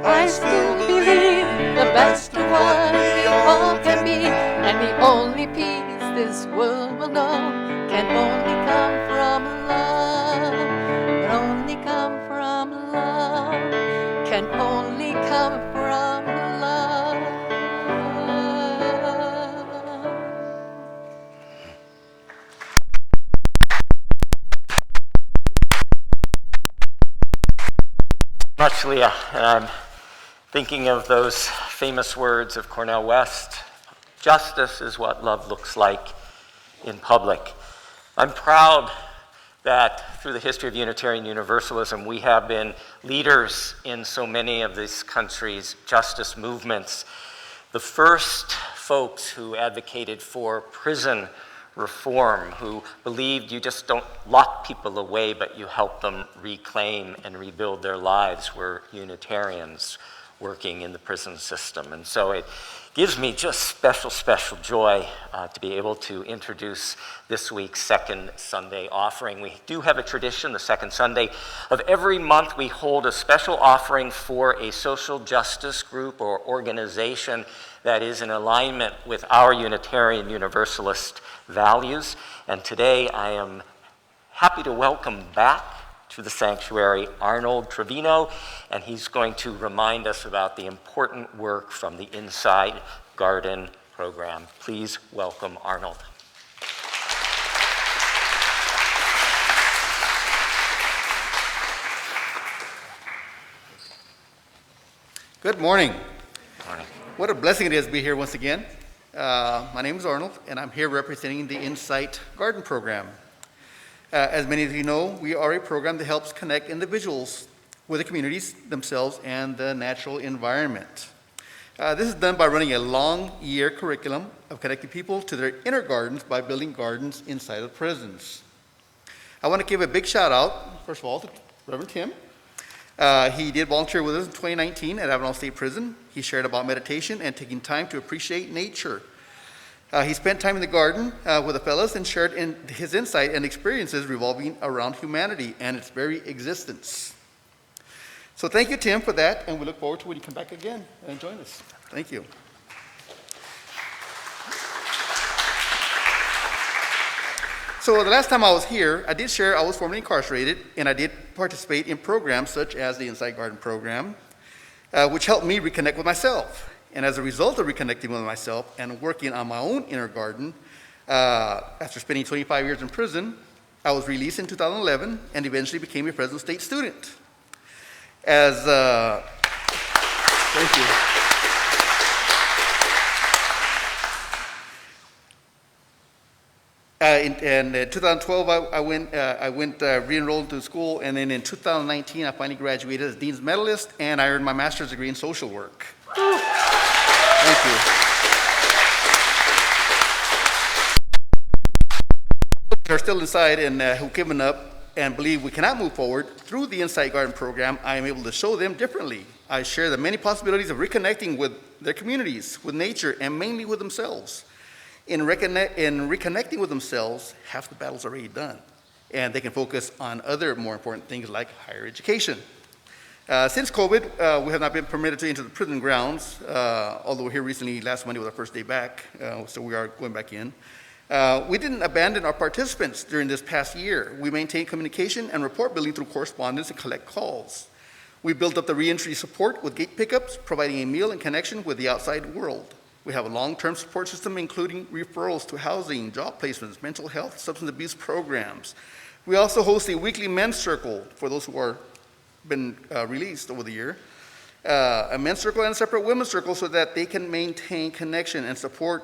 I still believe the best of what we all can be, and the only peace this world will know can only come from love, can only come from love, can only come from love. Much, Leah. And I'm thinking of those famous words of Cornel West: justice is what love looks like in public. I'm proud that through the history of Unitarian Universalism, we have been leaders in so many of this country's justice movements. The first folks who advocated for prison reform, who believed you just don't lock people away, but you help them reclaim and rebuild their lives, were Unitarians working in the prison system. And so it gives me just special joy to be able to introduce this week's Second Sunday offering. We do have a tradition, the second Sunday of every month we hold a special offering for a social justice group or organization that is in alignment with our Unitarian Universalist values. And today I am happy to welcome back to the sanctuary Arnold Trevino, and he's going to remind us about the important work from the Inside Garden program. Please welcome Arnold. Good morning. Morning. What a blessing it is to be here once again. My name is Arnold, and I'm here representing the Insight Garden program. As many of you know, we are a program that helps connect individuals with the communities themselves and the natural environment. This is done by running a long-year curriculum of connecting people to their inner gardens by building gardens inside of prisons. I want to give a big shout out, first of all, to Reverend Tim. He did volunteer with us in 2019 at Avalon State Prison. He shared about meditation and taking time to appreciate nature. He spent time in the garden with the fellows and shared his insight and experiences revolving around humanity and its very existence. So thank you, Tim, for that, and we look forward to when you come back again and join us. Thank you. So the last time I was here, I did share I was formerly incarcerated, and I did participate in programs such as the Inside Garden program, which helped me reconnect with myself. And as a result of reconnecting with myself and working on my own inner garden, after spending 25 years in prison, I was released in 2011 and eventually became a Fresno State student. Thank you. In 2012, I went re-enrolled to school, and then in 2019, I finally graduated as Dean's Medalist, and I earned my master's degree in social work. Thank you. Who are still inside and who've given up and believe we cannot move forward through the Inside Garden program, I am able to show them differently. I share the many possibilities of reconnecting with their communities, with nature, and mainly with themselves. In reconnecting with themselves, half the battle's already done, and they can focus on other more important things like higher education. Since COVID, we have not been permitted to enter the prison grounds, although we're here recently, last Monday was our first day back, so we are going back in. We didn't abandon our participants during this past year. We maintained communication and report building through correspondence and collect calls. We built up the reentry support with gate pickups, providing a meal and connection with the outside world. We have a long-term support system, including referrals to housing, job placements, mental health, substance abuse programs. We also host a weekly men's circle for those who are been released over the year. a men's circle and a separate women's circle so that they can maintain connection and support,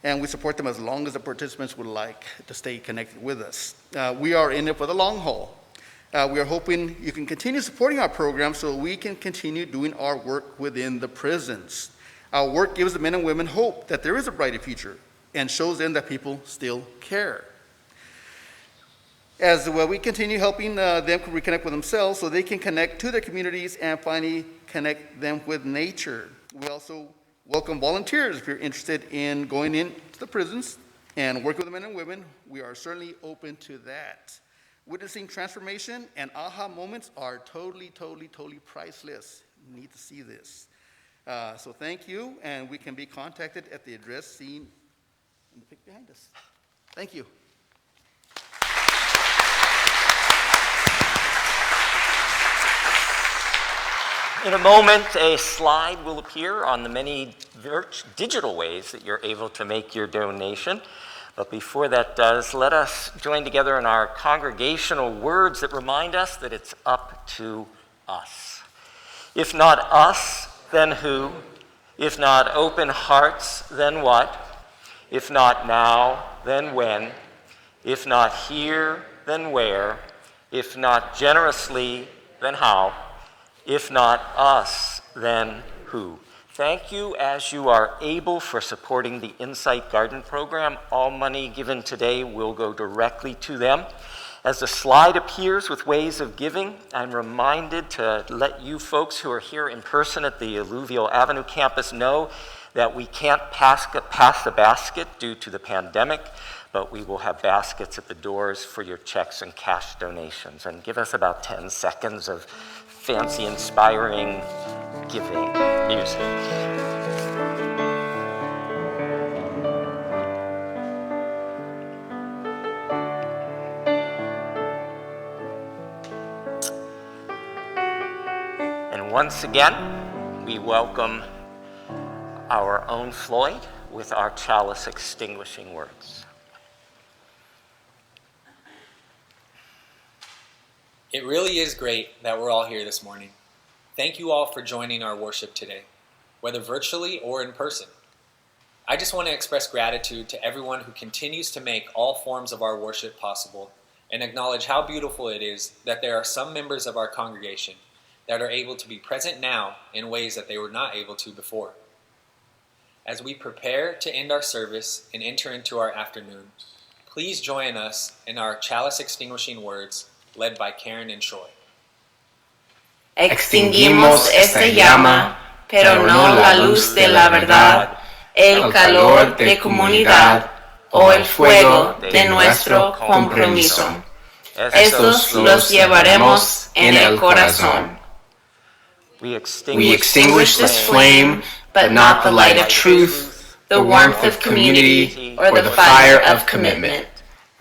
and we support them as long as the participants would like to stay connected with us. We are in it for the long haul. We are hoping you can continue supporting our program so we can continue doing our work within the prisons. Our work gives the men and women hope that there is a brighter future and shows them that people still care. As well, we continue helping them reconnect with themselves so they can connect to their communities and finally connect them with nature. We also welcome volunteers if you're interested in going into the prisons and working with the men and women. We are certainly open to that. Witnessing transformation and aha moments are totally priceless. You need to see this. So thank you, and we can be contacted at the address seen in the pic behind us. Thank you. In a moment, a slide will appear on the many digital ways that you're able to make your donation. But before that does, let us join together in our congregational words that remind us that it's up to us. If not us, then who? If not open hearts, then what? If not now, then when? If not here, then where? If not generously, then how? If not us, then who? Thank you as you are able for supporting the Insight Garden program. All money given today will go directly to them. As the slide appears with ways of giving, I'm reminded to let you folks who are here in person at the Alluvial Avenue campus know that we can't pass the basket due to the pandemic, but we will have baskets at the doors for your checks and cash donations. And give us about 10 seconds of fancy, inspiring giving music. And once again, we welcome our own Floyd with our chalice extinguishing words. It really is great that we're all here this morning. Thank you all for joining our worship today, whether virtually or in person. I just want to express gratitude to everyone who continues to make all forms of our worship possible and acknowledge how beautiful it is that there are some members of our congregation that are able to be present now in ways that they were not able to before. As we prepare to end our service and enter into our afternoon, please join us in our chalice extinguishing words led by Karen and Troy. Extinguimos esta llama, pero no la luz de la verdad, el calor de comunidad o el fuego de nuestro compromiso. Estos los llevaremos en el corazón. We extinguish this flame, but not the light of truth, the warmth of community, or the fire of commitment.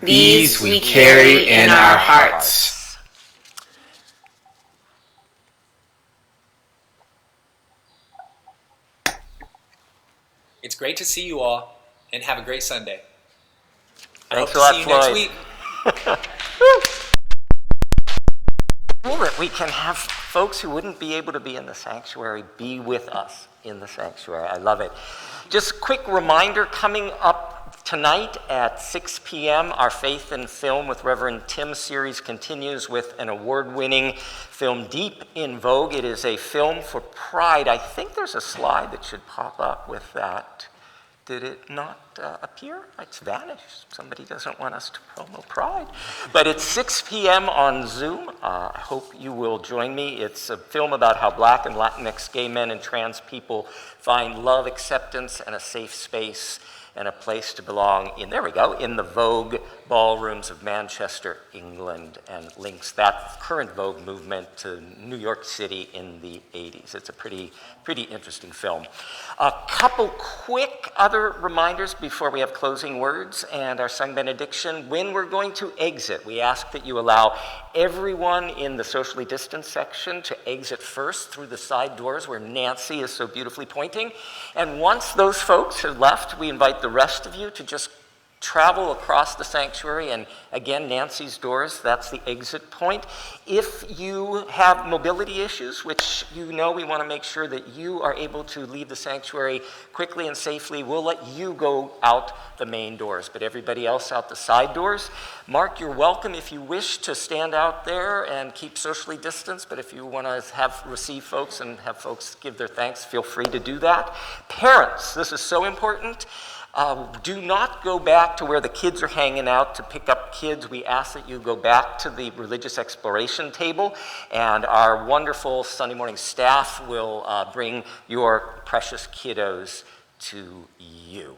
These we carry in our hearts. It's great to see you all, and have a great Sunday. I hope Thanks to a lot, see you Floyd. next week. Well, that we can have folks who wouldn't be able to be in the sanctuary be with us in the sanctuary. I love it. Just a quick reminder, coming up tonight at 6 p.m., our Faith in Film with Reverend Tim series continues with an award-winning film, Deep in Vogue. It is a film for Pride. I think there's a slide that should pop up with that. Did it not appear? It's vanished. Somebody doesn't want us to promo Pride. But it's 6 p.m. on Zoom. I hope you will join me. It's a film about how Black and Latinx gay men and trans people find love, acceptance, and a safe space and a place to belong in the Vogue ballrooms of Manchester, England, and links that current Vogue movement to New York City in the 80s. It's a pretty interesting film. A couple quick other reminders before we have closing words and our sung benediction. When we're going to exit, we ask that you allow everyone in the socially distanced section to exit first through the side doors where Nancy is so beautifully pointing. And once those folks have left, we invite the rest of you to just travel across the sanctuary, and again, Nancy's doors, that's the exit point. If you have mobility issues, which you know we want to make sure that you are able to leave the sanctuary quickly and safely, we'll let you go out the main doors, but everybody else out the side doors. Mark, you're welcome if you wish to stand out there and keep socially distanced, but if you want to receive folks and have folks give their thanks, feel free to do that. Parents, this is so important. Do not go back to where the kids are hanging out to pick up kids. We ask that you go back to the religious exploration table, and our wonderful Sunday morning staff will bring your precious kiddos to you.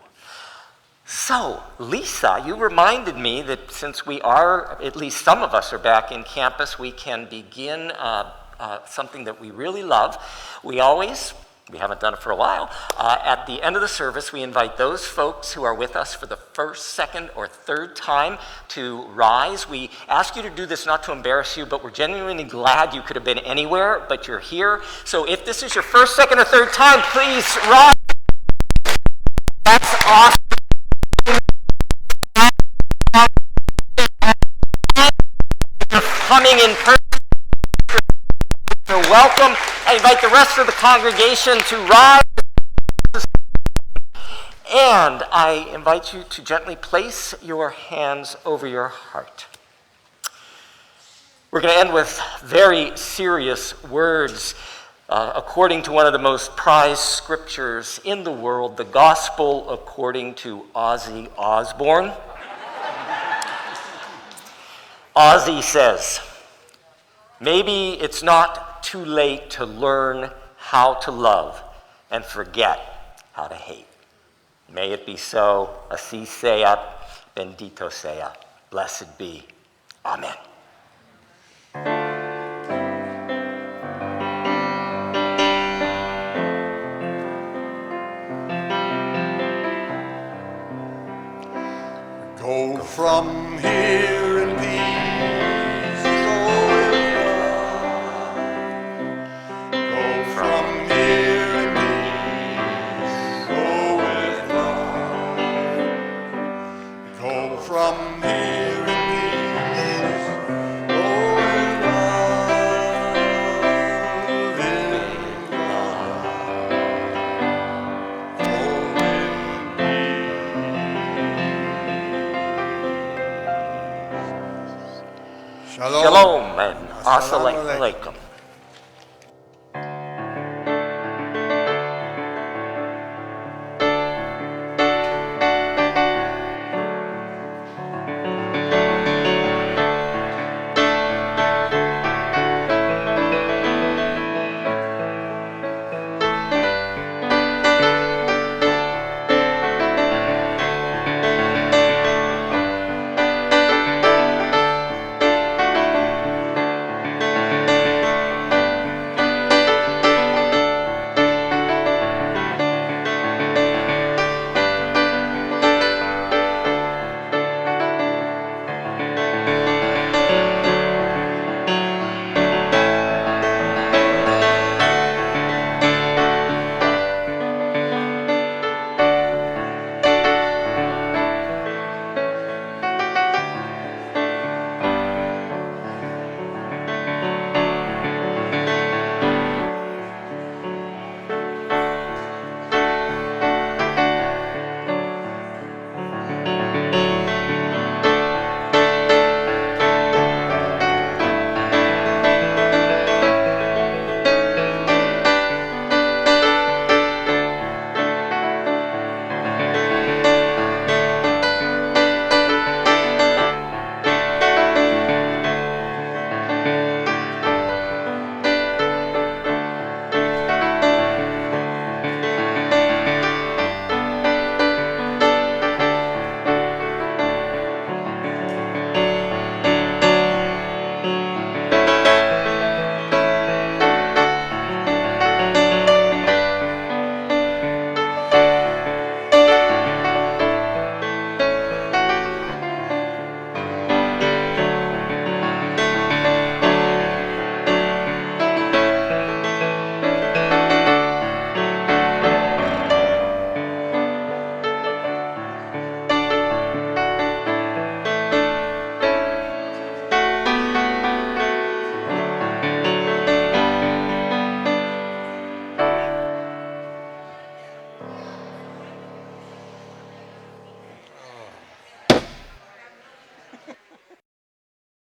So, Lisa, you reminded me that since we are, at least some of us are back in campus, we can begin something that we really love. We haven't done it for a while. At the end of the service, we invite those folks who are with us for the first, second, or third time to rise. We ask you to do this not to embarrass you, but we're genuinely glad you could have been anywhere, but you're here. So if this is your first, second, or third time, please rise. That's awesome. You're coming in person. You're welcome. I invite the rest of the congregation to rise. And I invite you to gently place your hands over your heart. We're going to end with very serious words. According to one of the most prized scriptures in the world, the Gospel according to Ozzy Osbourne. Ozzy says, "Maybe it's not too late to learn how to love and forget how to hate. May it be so. Así sea, bendito sea. Blessed be. Amen." Go from here in peace, go with love. Go from here in peace, go with love. Go from here in peace, go with love in God. Go in peace. Shalom. Shalom and assalamu alaikum.